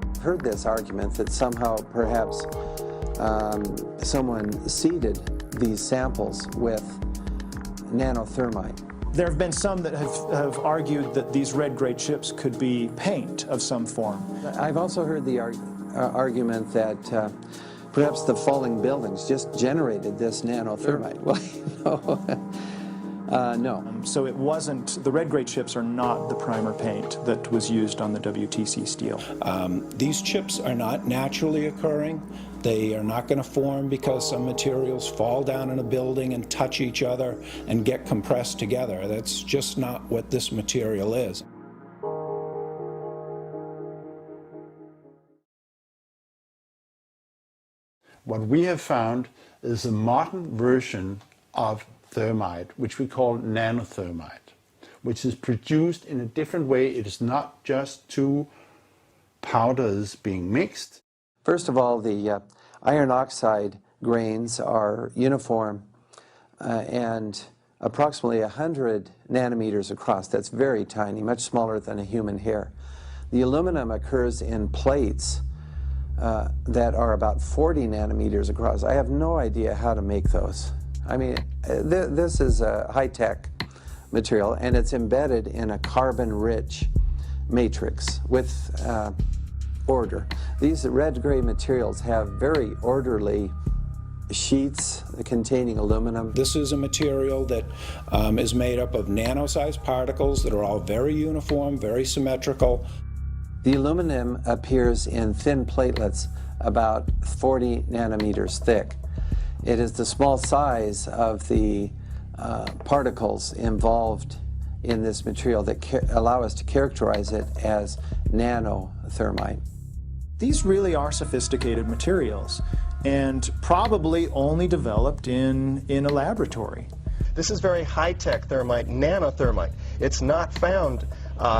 I've heard this argument that somehow perhaps someone seeded these samples with nanothermite. There have been some that have argued that these red-gray chips could be paint of some form. I've also heard the argument that perhaps the falling buildings just generated this nanothermite. Well, no. So it wasn't, the red-gray chips are not the primer paint that was used on the WTC steel. These chips are not naturally occurring. They are not going to form because some materials fall down in a building and touch each other and get compressed together. That's just not what this material is. What we have found is a modern version of thermite, which we call nanothermite, which is produced in a different way. It is not just two powders being mixed. First of all, the iron oxide grains are uniform and approximately 100 nanometers across. That's very tiny, much smaller than a human hair. The aluminum occurs in plates that are about 40 nanometers across. I have no idea how to make those. I mean, this is a high-tech material, and it's embedded in a carbon-rich matrix with order. These red-gray materials have very orderly sheets containing aluminum. This is a material that is made up of nano-sized particles that are all very uniform, very symmetrical. The aluminum appears in thin platelets about 40 nanometers thick. It is the small size of the particles involved in this material that allow us to characterize it as nanothermite. These really are sophisticated materials and probably only developed in a laboratory. This is very high-tech thermite, nanothermite. It's not found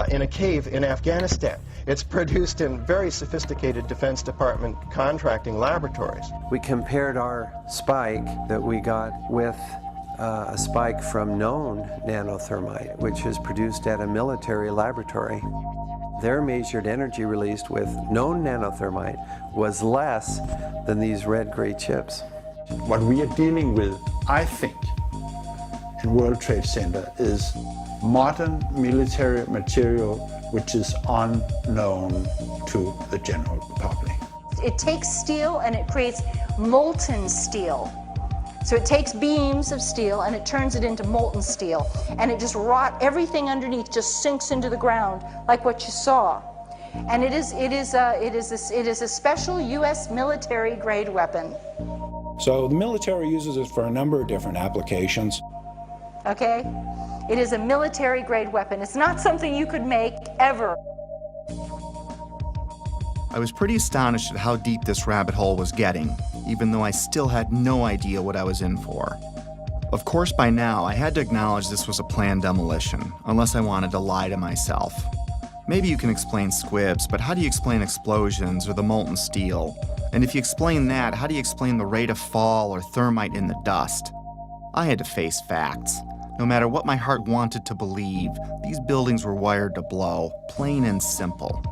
in a cave in Afghanistan. It's produced in very sophisticated Defense Department contracting laboratories. We compared our spike that we got with a spike from known nanothermite, which is produced at a military laboratory. Their measured energy released with known nanothermite was less than these red-gray chips. What we are dealing with, I think, in World Trade Center is modern military material which is unknown to the general public. It takes steel and it creates molten steel. So it takes beams of steel and it turns it into molten steel, and it just everything underneath just sinks into the ground like what you saw. And it is a special U.S. military grade weapon. So the military uses it for a number of different applications. Okay? It is a military grade weapon. It's not something you could make ever. I was pretty astonished at how deep this rabbit hole was getting, even though I still had no idea what I was in for. Of course, by now, I had to acknowledge this was a planned demolition, unless I wanted to lie to myself. Maybe you can explain squibs, but how do you explain explosions or the molten steel? And if you explain that, how do you explain the rate of fall or thermite in the dust? I had to face facts. No matter what my heart wanted to believe, these buildings were wired to blow, plain and simple.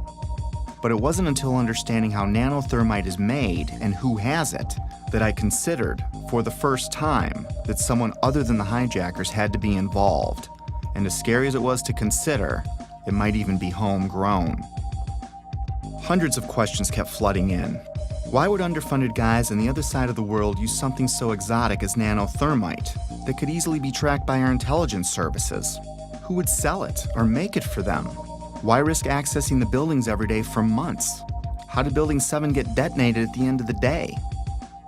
But it wasn't until understanding how nanothermite is made and who has it that I considered, for the first time, that someone other than the hijackers had to be involved. And as scary as it was to consider, it might even be homegrown. Hundreds of questions kept flooding in. Why would underfunded guys on the other side of the world use something so exotic as nanothermite that could easily be tracked by our intelligence services? Who would sell it or make it for them? Why risk accessing the buildings every day for months? How did Building 7 get detonated at the end of the day?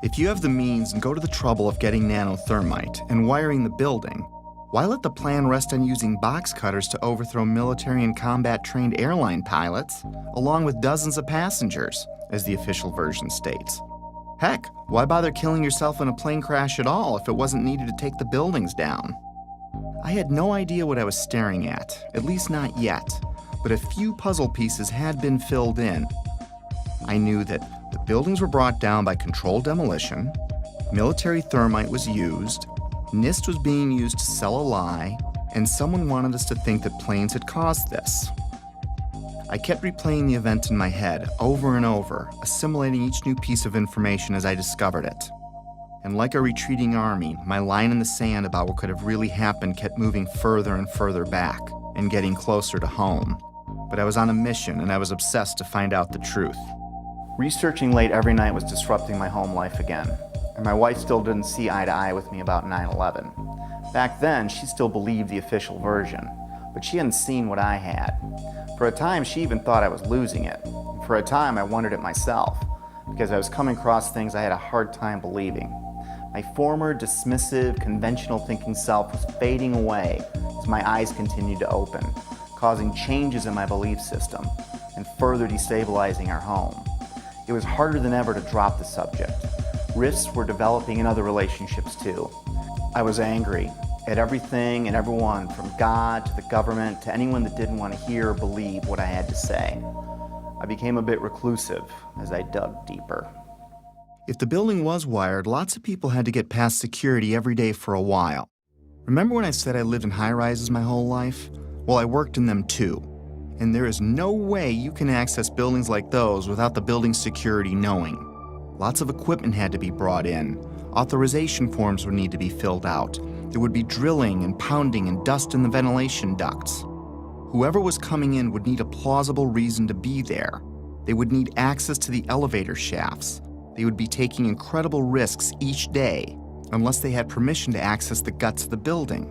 If you have the means and go to the trouble of getting nanothermite and wiring the building, why let the plan rest on using box cutters to overthrow military and combat-trained airline pilots, along with dozens of passengers, as the official version states? Heck, why bother killing yourself in a plane crash at all if it wasn't needed to take the buildings down? I had no idea what I was staring at least not yet, but a few puzzle pieces had been filled in. I knew that the buildings were brought down by controlled demolition, military thermite was used, NIST was being used to sell a lie, and someone wanted us to think that planes had caused this. I kept replaying the event in my head over and over, assimilating each new piece of information as I discovered it. And like a retreating army, my line in the sand about what could have really happened kept moving further and further back, and getting closer to home. But I was on a mission, and I was obsessed to find out the truth. Researching late every night was disrupting my home life again, and my wife still didn't see eye to eye with me about 9/11. Back then, she still believed the official version, but she hadn't seen what I had. For a time, she even thought I was losing it. For a time, I wondered it myself, because I was coming across things I had a hard time believing. My former dismissive, conventional thinking self was fading away as my eyes continued to open, causing changes in my belief system and further destabilizing our home. It was harder than ever to drop the subject. Rifts were developing in other relationships too. I was angry at everything and everyone, from God to the government to anyone that didn't want to hear or believe what I had to say. I became a bit reclusive as I dug deeper. If the building was wired, lots of people had to get past security every day for a while. Remember when I said I lived in high-rises my whole life? Well, I worked in them too. And there is no way you can access buildings like those without the building security knowing. Lots of equipment had to be brought in. Authorization forms would need to be filled out. There would be drilling and pounding and dust in the ventilation ducts. Whoever was coming in would need a plausible reason to be there. They would need access to the elevator shafts. They would be taking incredible risks each day unless they had permission to access the guts of the building.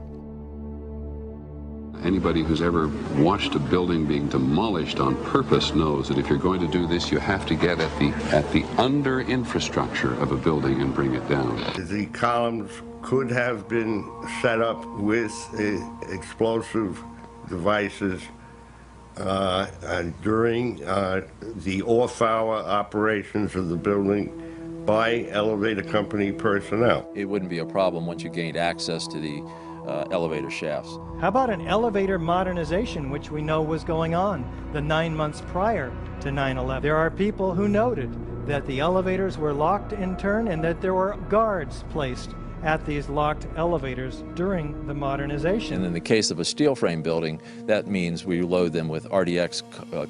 Anybody who's ever watched a building being demolished on purpose knows that if you're going to do this, you have to get at the under infrastructure of a building and bring it down. The columns could have been set up with explosive devices during the off-hour operations of the building by elevator company personnel. It wouldn't be a problem once you gained access to the elevator shafts. How about an elevator modernization, which we know was going on the 9 months prior to 9/11? There are people who noted that the elevators were locked in turn and that there were guards placed at these locked elevators during the modernization. And in the case of a steel frame building, that means we load them with RDX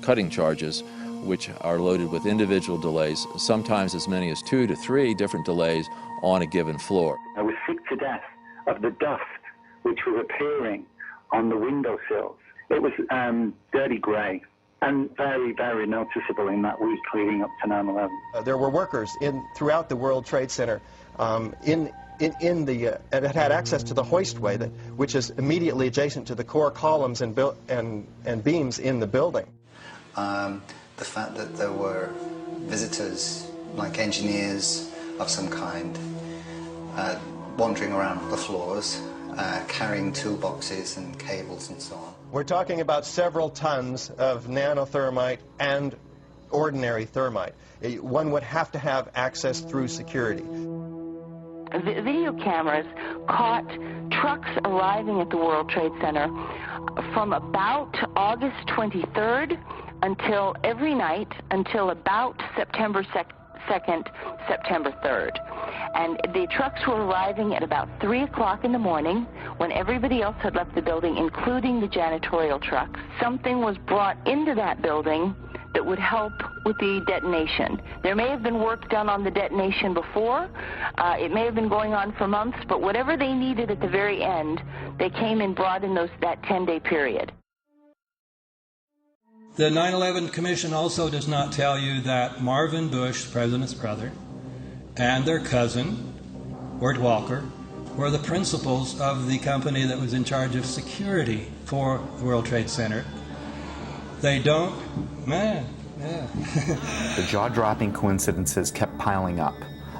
cutting charges, which are loaded with individual delays, sometimes as many as 2 to 3 different delays on a given floor. I was sick to death of the dust which was appearing on the windowsills. It was dirty grey and very, very noticeable in that week leading up to 9/11. There were workers throughout the World Trade Center that had access to the hoistway, which is immediately adjacent to the core columns and beams in the building. The fact that there were visitors, like engineers of some kind, wandering around the floors, carrying toolboxes and cables and so on. We're talking about several tons of nanothermite and ordinary thermite. One would have to have access through security. Video cameras caught trucks arriving at the World Trade Center from about August 23rd until every night until about September 2nd, September 3rd. And the trucks were arriving at about 3 o'clock in the morning when everybody else had left the building, including the janitorial trucks. Something was brought into that building that would help with the detonation. There may have been work done on the detonation before. It may have been going on for months, but whatever they needed at the very end, they came and brought in that 10-day period. The 9/11 Commission also does not tell you that Marvin Bush, the president's brother, and their cousin, Wirt Walker, were the principals of the company that was in charge of security for the World Trade Center. They don't, man, yeah. The jaw-dropping coincidences kept piling up.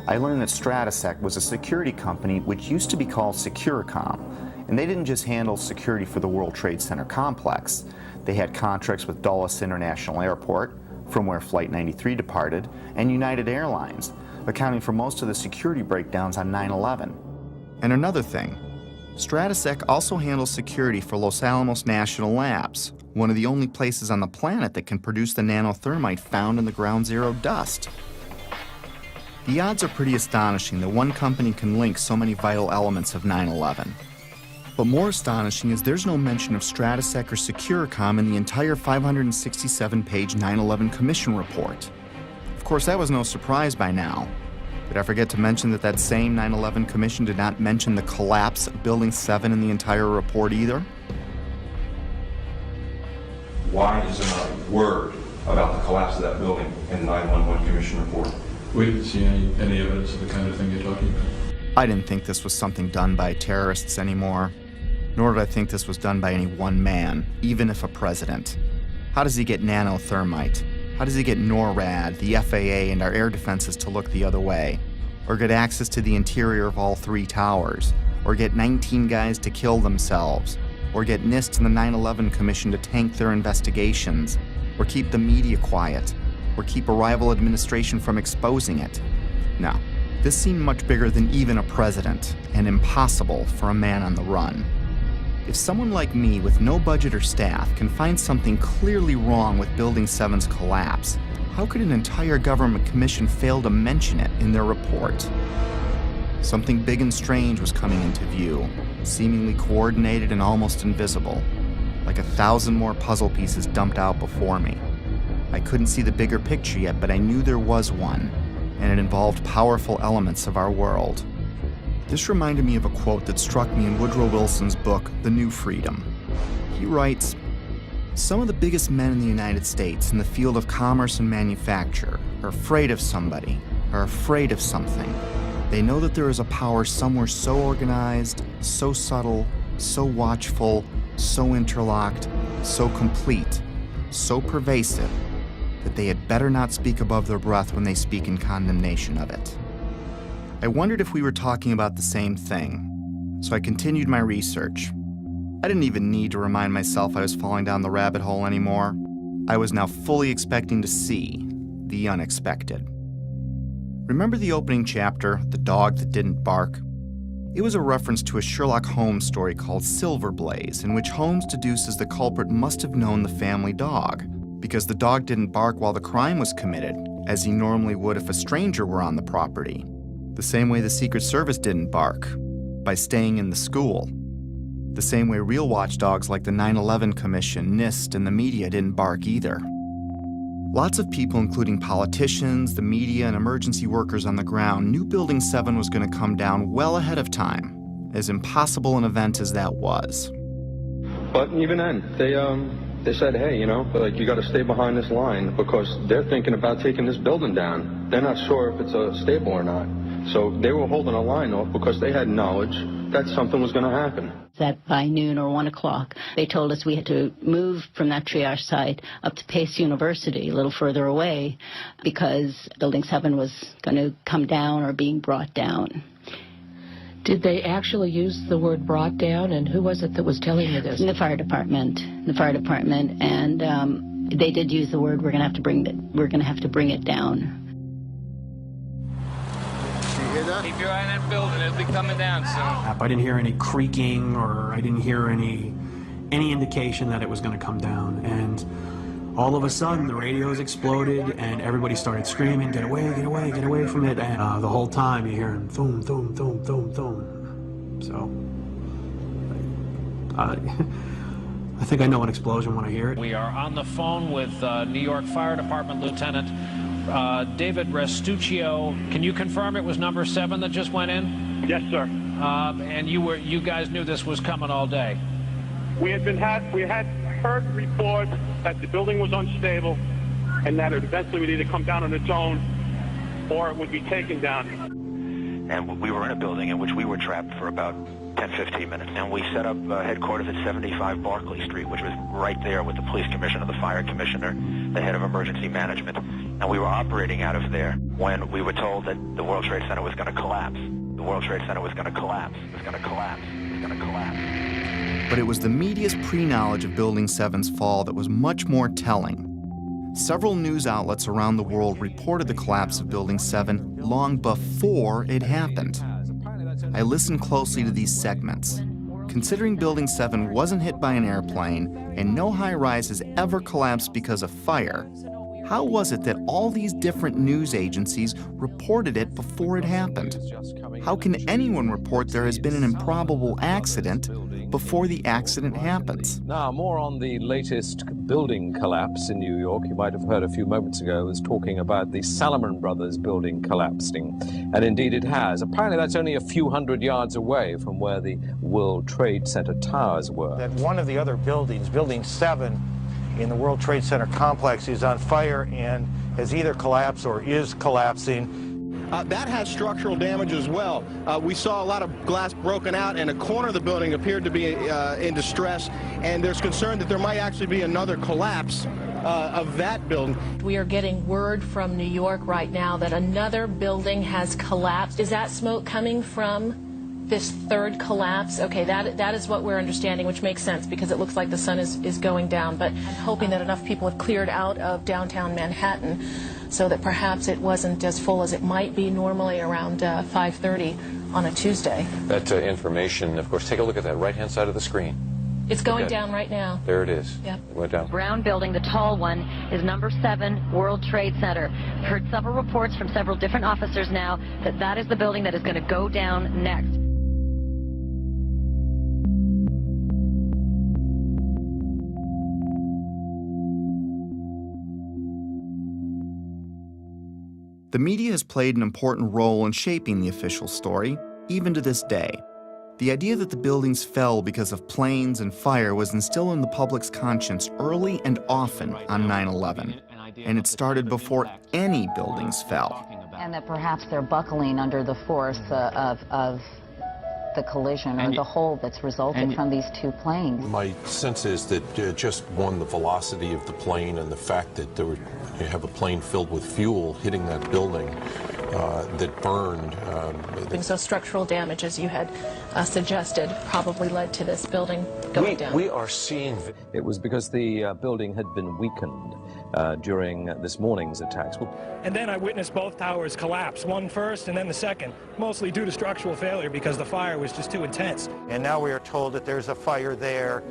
I learned that Stratesec was a security company which used to be called Securicom, and they didn't just handle security for the World Trade Center complex. They had contracts with Dulles International Airport, from where Flight 93 departed, and United Airlines, accounting for most of the security breakdowns on 9/11. And another thing, Stratesec also handles security for Los Alamos National Labs, one of the only places on the planet that can produce the nanothermite found in the ground zero dust. The odds are pretty astonishing that one company can link so many vital elements of 9/11. But more astonishing is there's no mention of Stratesec or Securicom in the entire 567-page 9/11 Commission report. Of course, that was no surprise by now. Did I forget to mention that that same 9/11 Commission did not mention the collapse of Building 7 in the entire report either? Why is there not a word about the collapse of that building in the 9/11 Commission report? We didn't see any evidence of the kind of thing you're talking about. I didn't think this was something done by terrorists anymore, nor did I think this was done by any one man, even if a president. How does he get nanothermite? How does he get NORAD, the FAA, and our air defenses to look the other way? Or get access to the interior of all 3 towers? Or get 19 guys to kill themselves? Or get NIST and the 9/11 Commission to tank their investigations? Or keep the media quiet? Or keep a rival administration from exposing it? No. This seemed much bigger than even a president, and impossible for a man on the run. If someone like me with no budget or staff can find something clearly wrong with Building 7's collapse, how could an entire government commission fail to mention it in their report? Something big and strange was coming into view, seemingly coordinated and almost invisible, like 1,000 more puzzle pieces dumped out before me. I couldn't see the bigger picture yet, but I knew there was one, and it involved powerful elements of our world. This reminded me of a quote that struck me in Woodrow Wilson's book, The New Freedom. He writes, "Some of the biggest men in the United States in the field of commerce and manufacture are afraid of somebody, are afraid of something. They know that there is a power somewhere so organized, so subtle, so watchful, so interlocked, so complete, so pervasive, that they had better not speak above their breath when they speak in condemnation of it." I wondered if we were talking about the same thing, so I continued my research. I didn't even need to remind myself I was falling down the rabbit hole anymore. I was now fully expecting to see the unexpected. Remember the opening chapter, The Dog That Didn't Bark? It was a reference to a Sherlock Holmes story called Silver Blaze, in which Holmes deduces the culprit must have known the family dog, because the dog didn't bark while the crime was committed, as he normally would if a stranger were on the property. The same way the Secret Service didn't bark, by staying in the school. The same way real watchdogs like the 9/11 Commission, NIST, and the media didn't bark either. Lots of people, including politicians, the media, and emergency workers on the ground, knew Building 7 was going to come down well ahead of time, as impossible an event as that was. But even then, they said, hey, you know, like, you got to stay behind this line because they're thinking about taking this building down. They're not sure if it's stable or not. So they were holding a line off because they had knowledge that something was going to happen. That by noon or 1 o'clock, they told us we had to move from that triage site up to Pace University, a little further away, because Building 7 was going to come down or being brought down. Did they actually use the word brought down, and who was it that was telling you this? The fire department, and they did use the word, we're going to have to bring it down. Keep your eye on that building. It'll be coming down soon. I didn't hear any creaking, or I didn't hear any indication that it was going to come down. And all of a sudden, the radios exploded, and everybody started screaming, "Get away, get away, get away from it!" And the whole time, you're hearing thum, thum, thum, thum, thum. So, I think I know an explosion when I hear it. We are on the phone with New York Fire Department Lieutenant David Restuccio. Can you confirm it was number 7 that just went in? Yes, sir. And you guys knew this was coming all day? We had heard reports that the building was unstable and that it eventually would either come down on its own or it would be taken down. And we were in a building in which we were trapped for about 10-15 minutes. And we set up headquarters at 75 Barclay Street, which was right there with the police commissioner, the fire commissioner, the head of emergency management. And we were operating out of there when we were told that the World Trade Center was going to collapse. The World Trade Center was going to collapse. It was going to collapse. It was going to collapse. But it was the media's pre-knowledge of Building 7's fall that was much more telling. Several news outlets around the world reported the collapse of Building 7 long before it happened. I listened closely to these segments. Considering Building 7 wasn't hit by an airplane and no high-rise has ever collapsed because of fire, how was it that all these different news agencies reported it before it happened? How can anyone report there has been an improbable accident before the accident happens? Now, more on the latest building collapse in New York. You might have heard a few moments ago, I was talking about the Salomon Brothers building collapsing. And indeed it has. Apparently that's only a few hundred yards away from where the World Trade Center towers were. That one of the other buildings, Building 7, in the World Trade Center complex is on fire and has either collapsed or is collapsing. That has structural damage as well. We saw a lot of glass broken out, and a corner of the building appeared to be in distress, and there's concern that there might actually be another collapse of that building. We are getting word from New York right now that another building has collapsed. Is that smoke coming from this third collapse? Okay, that is what we're understanding, which makes sense because it looks like the sun is going down. But I'm hoping that enough people have cleared out of downtown Manhattan so that perhaps it wasn't as full as it might be normally around 5:30 on a Tuesday. That information, of course, take a look at that right-hand side of the screen. It's going Okay. down right now. There it is. Yep. It went down. Brown building, the tall one, is number 7 World Trade Center. Heard several reports from several different officers now that that is the building that is going to go down next. The media has played an important role in shaping the official story, even to this day. The idea that the buildings fell because of planes and fire was instilled in the public's conscience early and often on 9/11, and it started before any buildings fell. And that perhaps they're buckling under the force of the collision or the hole that's resulted from these two planes. My sense is that just one, the velocity of the plane and the fact that you have a plane filled with fuel hitting that building that burned. So structural damage, as you had suggested, probably led to this building going down. We are seeing... It was because the building had been weakened during this morning's attacks. And then I witnessed both towers collapse, one first and then the second, mostly due to structural failure because the fire was just too intense. And now we are told that there's a fire there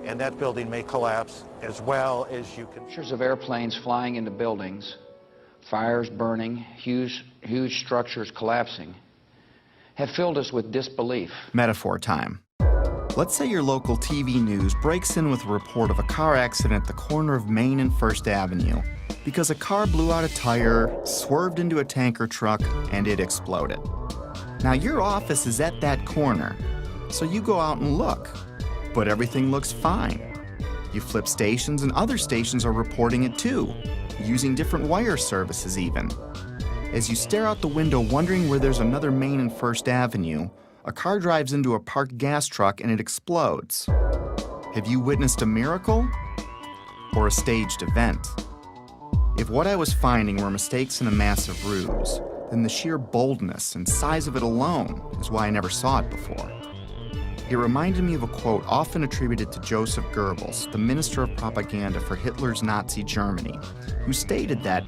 and that building may collapse as well as you can. Pictures of airplanes flying into buildings, fires burning, huge structures collapsing, have filled us with disbelief. Metaphor time. Let's say your local TV news breaks in with a report of a car accident at the corner of Main and First Avenue because a car blew out a tire, swerved into a tanker truck, and it exploded. Now your office is at that corner, so you go out and look, but everything looks fine. You flip stations and other stations are reporting it too, using different wire services even. As you stare out the window wondering where there's another Main and First Avenue, a car drives into a parked gas truck and it explodes. Have you witnessed a miracle or a staged event? If what I was finding were mistakes in a massive ruse, then the sheer boldness and size of it alone is why I never saw it before. It reminded me of a quote often attributed to Joseph Goebbels, the minister of propaganda for Hitler's Nazi Germany, who stated that,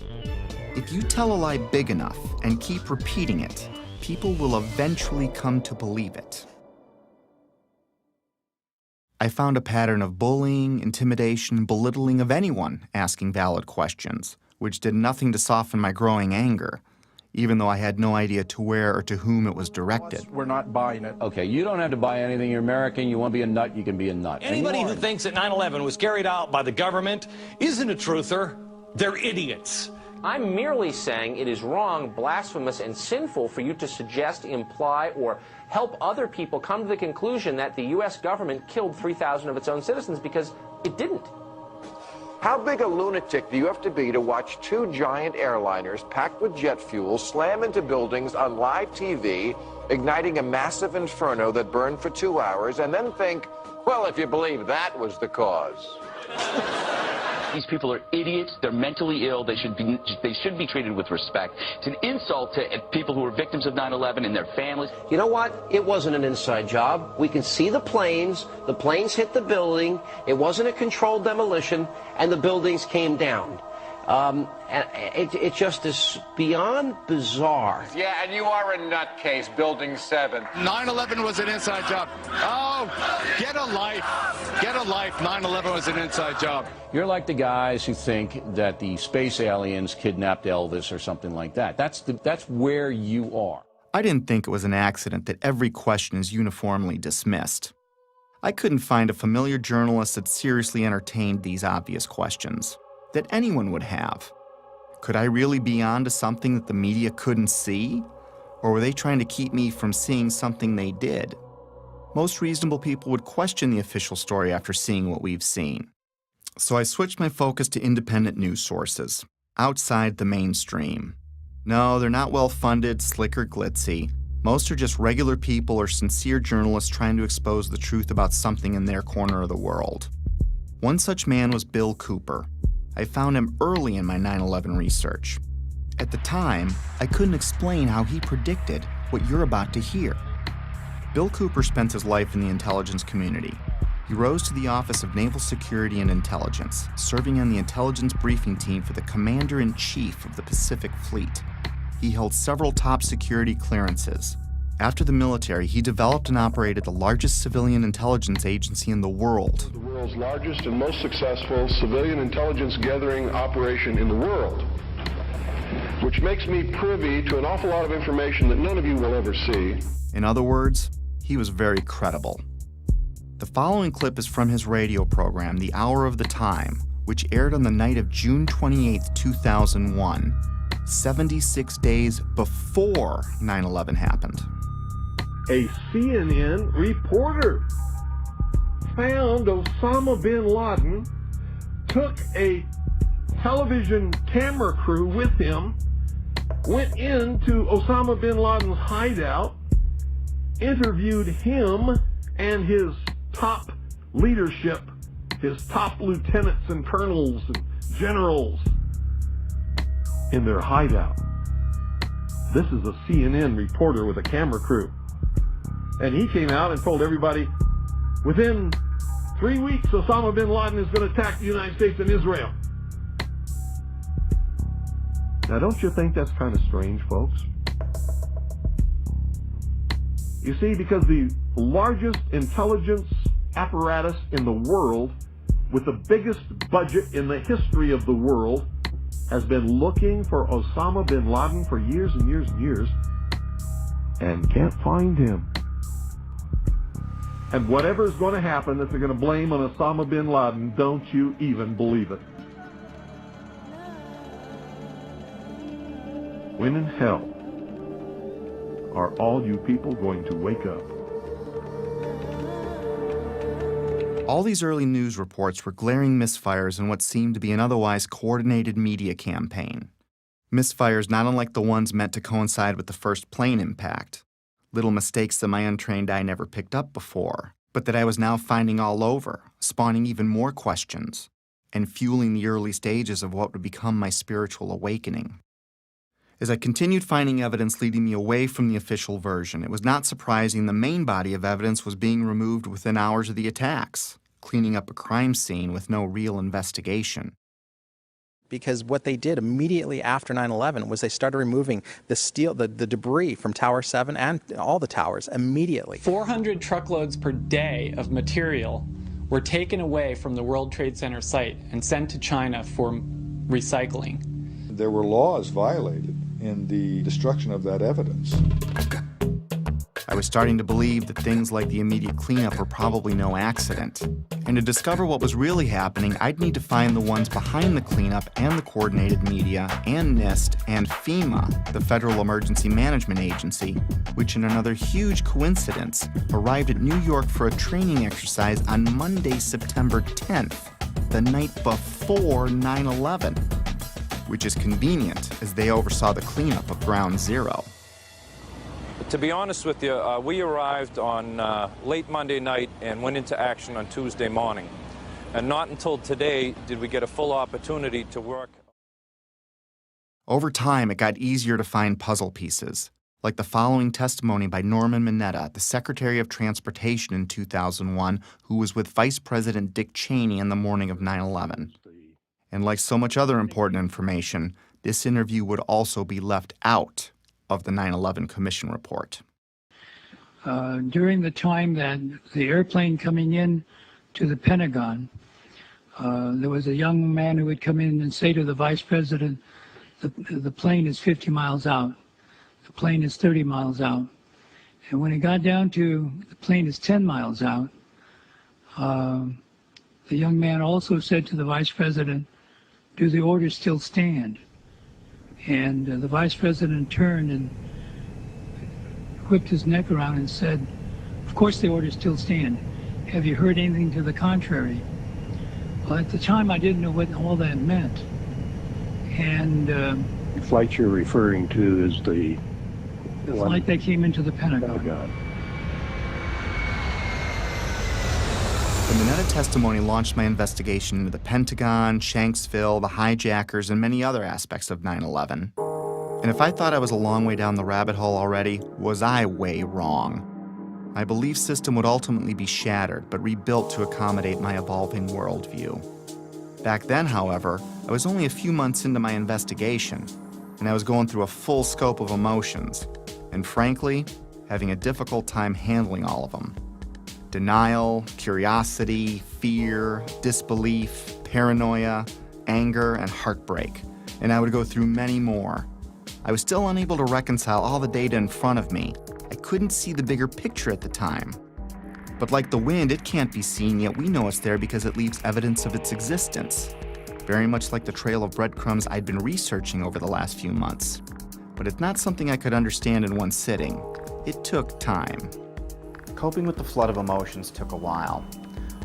"If you tell a lie big enough and keep repeating it, people will eventually come to believe it." I found a pattern of bullying, intimidation, and belittling of anyone asking valid questions, which did nothing to soften my growing anger. even though I had no idea to where or to whom it was directed. We're not buying it. Okay, you don't have to buy anything. You're American. You want to be a nut, you can be a nut. Anybody who thinks that 9/11 was carried out by the government isn't a truther. They're idiots. I'm merely saying it is wrong, blasphemous, and sinful for you to suggest, imply, or help other people come to the conclusion that the U.S. government killed 3,000 of its own citizens, because it didn't. How big a lunatic do you have to be to watch two giant airliners packed with jet fuel slam into buildings on live TV, igniting a massive inferno that burned for 2 hours, and then think, well, if you believe that was the cause? These people are idiots. They're mentally ill. They should be treated with respect. It's an insult to people who are victims of 9/11 and their families. You know what? It wasn't an inside job. We can see the planes. The planes hit the building. It wasn't a controlled demolition, and the buildings came down. And it just is beyond bizarre. Yeah, and you are a nutcase, Building 7. 9/11 was an inside job. Oh, get a life. Get a life. 9/11 was an inside job. You're like the guys who think that the space aliens kidnapped Elvis or something like that. That's where you are. I didn't think it was an accident that every question is uniformly dismissed. I couldn't find a familiar journalist that seriously entertained these obvious questions that anyone would have. Could I really be onto something that the media couldn't see? Or were they trying to keep me from seeing something they did? Most reasonable people would question the official story after seeing what we've seen. So I switched my focus to independent news sources, outside the mainstream. No, they're not well-funded, slick, or glitzy. Most are just regular people or sincere journalists trying to expose the truth about something in their corner of the world. One such man was Bill Cooper. I found him early in my 9/11 research. At the time, I couldn't explain how he predicted what you're about to hear. Bill Cooper spent his life in the intelligence community. He rose to the Office of Naval Security and Intelligence, serving on the intelligence briefing team for the Commander-in-Chief of the Pacific Fleet. He held several top security clearances. After the military, he developed and operated the largest civilian intelligence agency in the world. The world's largest and most successful civilian intelligence gathering operation in the world, which makes me privy to an awful lot of information that none of you will ever see. In other words, he was very credible. The following clip is from his radio program, The Hour of the Time, which aired on the night of June 28, 2001, 76 days before 9/11 happened. A CNN reporter found Osama bin Laden, took a television camera crew with him, went into Osama bin Laden's hideout, interviewed him and his top leadership, his top lieutenants and colonels and generals in their hideout. This is a CNN reporter with a camera crew. And he came out and told everybody, within 3 weeks, Osama bin Laden is going to attack the United States and Israel. Now, don't you think that's kind of strange, folks? You see, because the largest intelligence apparatus in the world, with the biggest budget in the history of the world, has been looking for Osama bin Laden for years and years and years, and can't find him. And whatever is going to happen that they're going to blame on Osama bin Laden, don't you even believe it. When in hell are all you people going to wake up? All these early news reports were glaring misfires in what seemed to be an otherwise coordinated media campaign. Misfires not unlike the ones meant to coincide with the first plane impact. Little mistakes that my untrained eye never picked up before, but that I was now finding all over, spawning even more questions, and fueling the early stages of what would become my spiritual awakening. As I continued finding evidence leading me away from the official version, it was not surprising the main body of evidence was being removed within hours of the attacks, cleaning up a crime scene with no real investigation. Because what they did immediately after 9/11 was they started removing the steel, the debris from Tower 7 and all the towers immediately. 400 truckloads per day of material were taken away from the World Trade Center site and sent to China for recycling. There were laws violated in the destruction of that evidence. I was starting to believe that things like the immediate cleanup were probably no accident. And to discover what was really happening, I'd need to find the ones behind the cleanup and the coordinated media and NIST and FEMA, the Federal Emergency Management Agency, which in another huge coincidence arrived at New York for a training exercise on Monday, September 10th, the night before 9/11, which is convenient as they oversaw the cleanup of Ground Zero. To be honest with you, we arrived on late Monday night and went into action on Tuesday morning. And not until today did we get a full opportunity to work. Over time, it got easier to find puzzle pieces, like the following testimony by Norman Mineta, the Secretary of Transportation in 2001, who was with Vice President Dick Cheney in the morning of 9/11. And like so much other important information, this interview would also be left out of the 9/11 Commission report. During the time that the airplane coming in to the Pentagon, there was a young man who would come in and say to the Vice President, the plane is 50 miles out, the plane is 30 miles out. And when it got down to the plane is 10 miles out, the young man also said to the Vice President, do the orders still stand? And the Vice President turned and whipped his neck around and said, of course the orders still stand. Have you heard anything to the contrary? Well, at the time I didn't know what all that meant. And the flight you're referring to is the flight that came into the Pentagon. Oh, God. The Mineta testimony launched my investigation into the Pentagon, Shanksville, the hijackers, and many other aspects of 9/11. And if I thought I was a long way down the rabbit hole already, was I way wrong. My belief system would ultimately be shattered, but rebuilt to accommodate my evolving worldview. Back then, however, I was only a few months into my investigation, and I was going through a full scope of emotions, and frankly, having a difficult time handling all of them. Denial, curiosity, fear, disbelief, paranoia, anger, and heartbreak. And I would go through many more. I was still unable to reconcile all the data in front of me. I couldn't see the bigger picture at the time. But like the wind, it can't be seen, yet we know it's there because it leaves evidence of its existence. Very much like the trail of breadcrumbs I'd been researching over the last few months. But it's not something I could understand in one sitting. It took time. Coping with the flood of emotions took a while.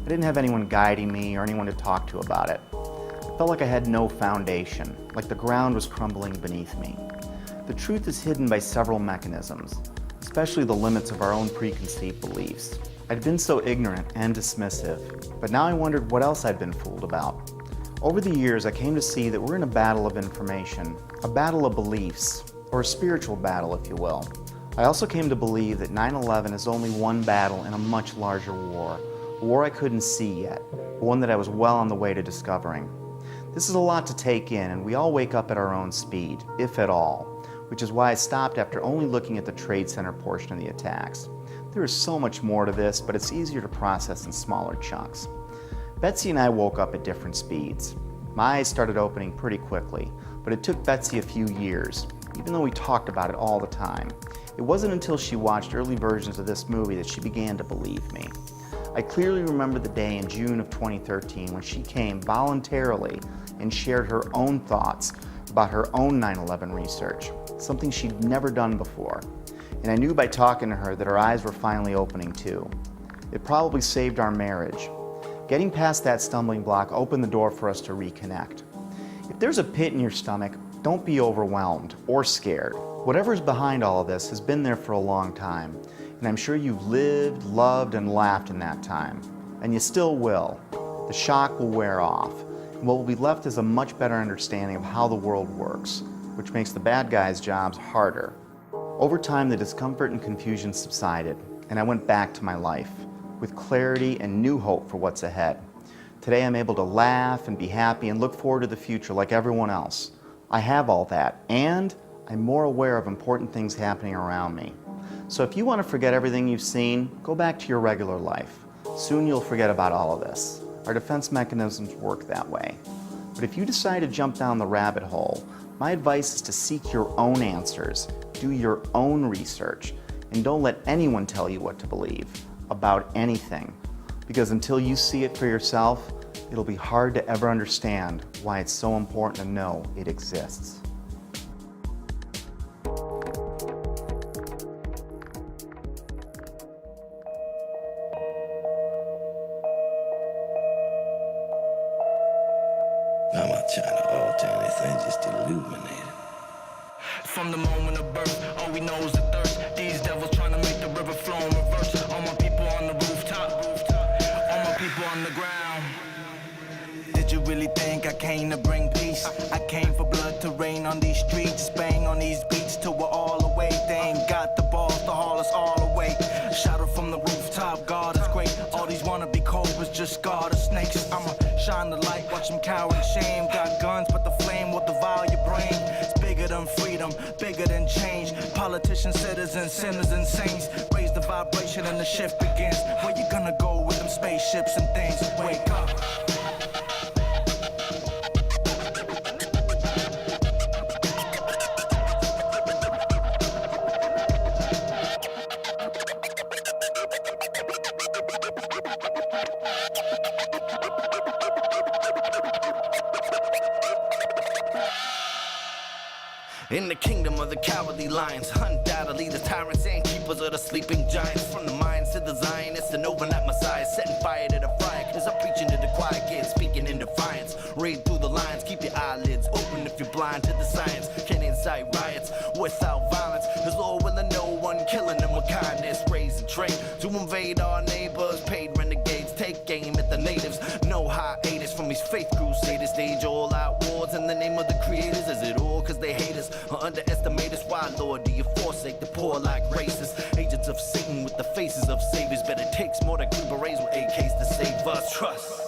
I didn't have anyone guiding me or anyone to talk to about it. I felt like I had no foundation, like the ground was crumbling beneath me. The truth is hidden by several mechanisms, especially the limits of our own preconceived beliefs. I'd been so ignorant and dismissive, but now I wondered what else I'd been fooled about. Over the years, I came to see that we're in a battle of information, a battle of beliefs, or a spiritual battle, if you will. I also came to believe that 9/11 is only one battle in a much larger war, a war I couldn't see yet, but one that I was well on the way to discovering. This is a lot to take in, and we all wake up at our own speed, if at all, which is why I stopped after only looking at the Trade Center portion of the attacks. There is so much more to this, but it's easier to process in smaller chunks. Betsy and I woke up at different speeds. My eyes started opening pretty quickly, but it took Betsy a few years, even though we talked about it all the time. It wasn't until she watched early versions of this movie that she began to believe me. I clearly remember the day in June of 2013 when she came voluntarily and shared her own thoughts about her own 9/11 research, something she'd never done before. And I knew by talking to her that her eyes were finally opening too. It probably saved our marriage. Getting past that stumbling block opened the door for us to reconnect. If there's a pit in your stomach, don't be overwhelmed or scared. Whatever's behind all of this has been there for a long time, and I'm sure you've lived, loved, and laughed in that time. And you still will. The shock will wear off, and what will be left is a much better understanding of how the world works, which makes the bad guys' jobs harder. Over time, the discomfort and confusion subsided, and I went back to my life, with clarity and new hope for what's ahead. Today I'm able to laugh and be happy and look forward to the future like everyone else. I have all that, and I'm more aware of important things happening around me. So if you want to forget everything you've seen, go back to your regular life. Soon you'll forget about all of this. Our defense mechanisms work that way. But if you decide to jump down the rabbit hole, my advice is to seek your own answers, do your own research, and don't let anyone tell you what to believe about anything. Because until you see it for yourself, it'll be hard to ever understand why it's so important to know it exists. I'm not trying to alter anything, just illuminate it. From the moment of birth, all we know is the thirst. These devils trying to make the river flow in reverse. All my people on the rooftop, all my people on the ground. Did you really think I came to bring peace? I came for blood to rain on these streets, bang on these beats till we're all away. They ain't got the balls to haul us all away. Shout out from the rooftop, God is great. All these wannabe cobras just guard of snakes. I'ma shine the light, watch them cower in shame. Got guns, but the flame will devour your brain. It's bigger than freedom, bigger than change. Politicians, citizens, sinners, and saints. Raise the vibration and the shift begins. Where you gonna go with them spaceships and things? Wake up. In the kingdom of the cowardly lions, undoubtedly the tyrants and keepers of the sleeping giants. From the minds to the Zionists and overnight messiahs, setting fire to the fire, cause I'm preaching to the quiet kids, speaking in defiance. Read through the lines, keep your eyelids open if you're blind to the science. Can't incite riots without violence, cause Lord willing no one killing them with kindness. Raise a train to invade our neighbors, paid renegades, take aim at the natives. No hiatus from these faith crusaders, stage all out wars in the name of the creators. Is it all cause they hate us or underestimate us? Why, Lord, do you forsake the poor like racists? Agents of Satan with the faces of saviors, but it takes more than Green Berets with AKs to save us. Trust.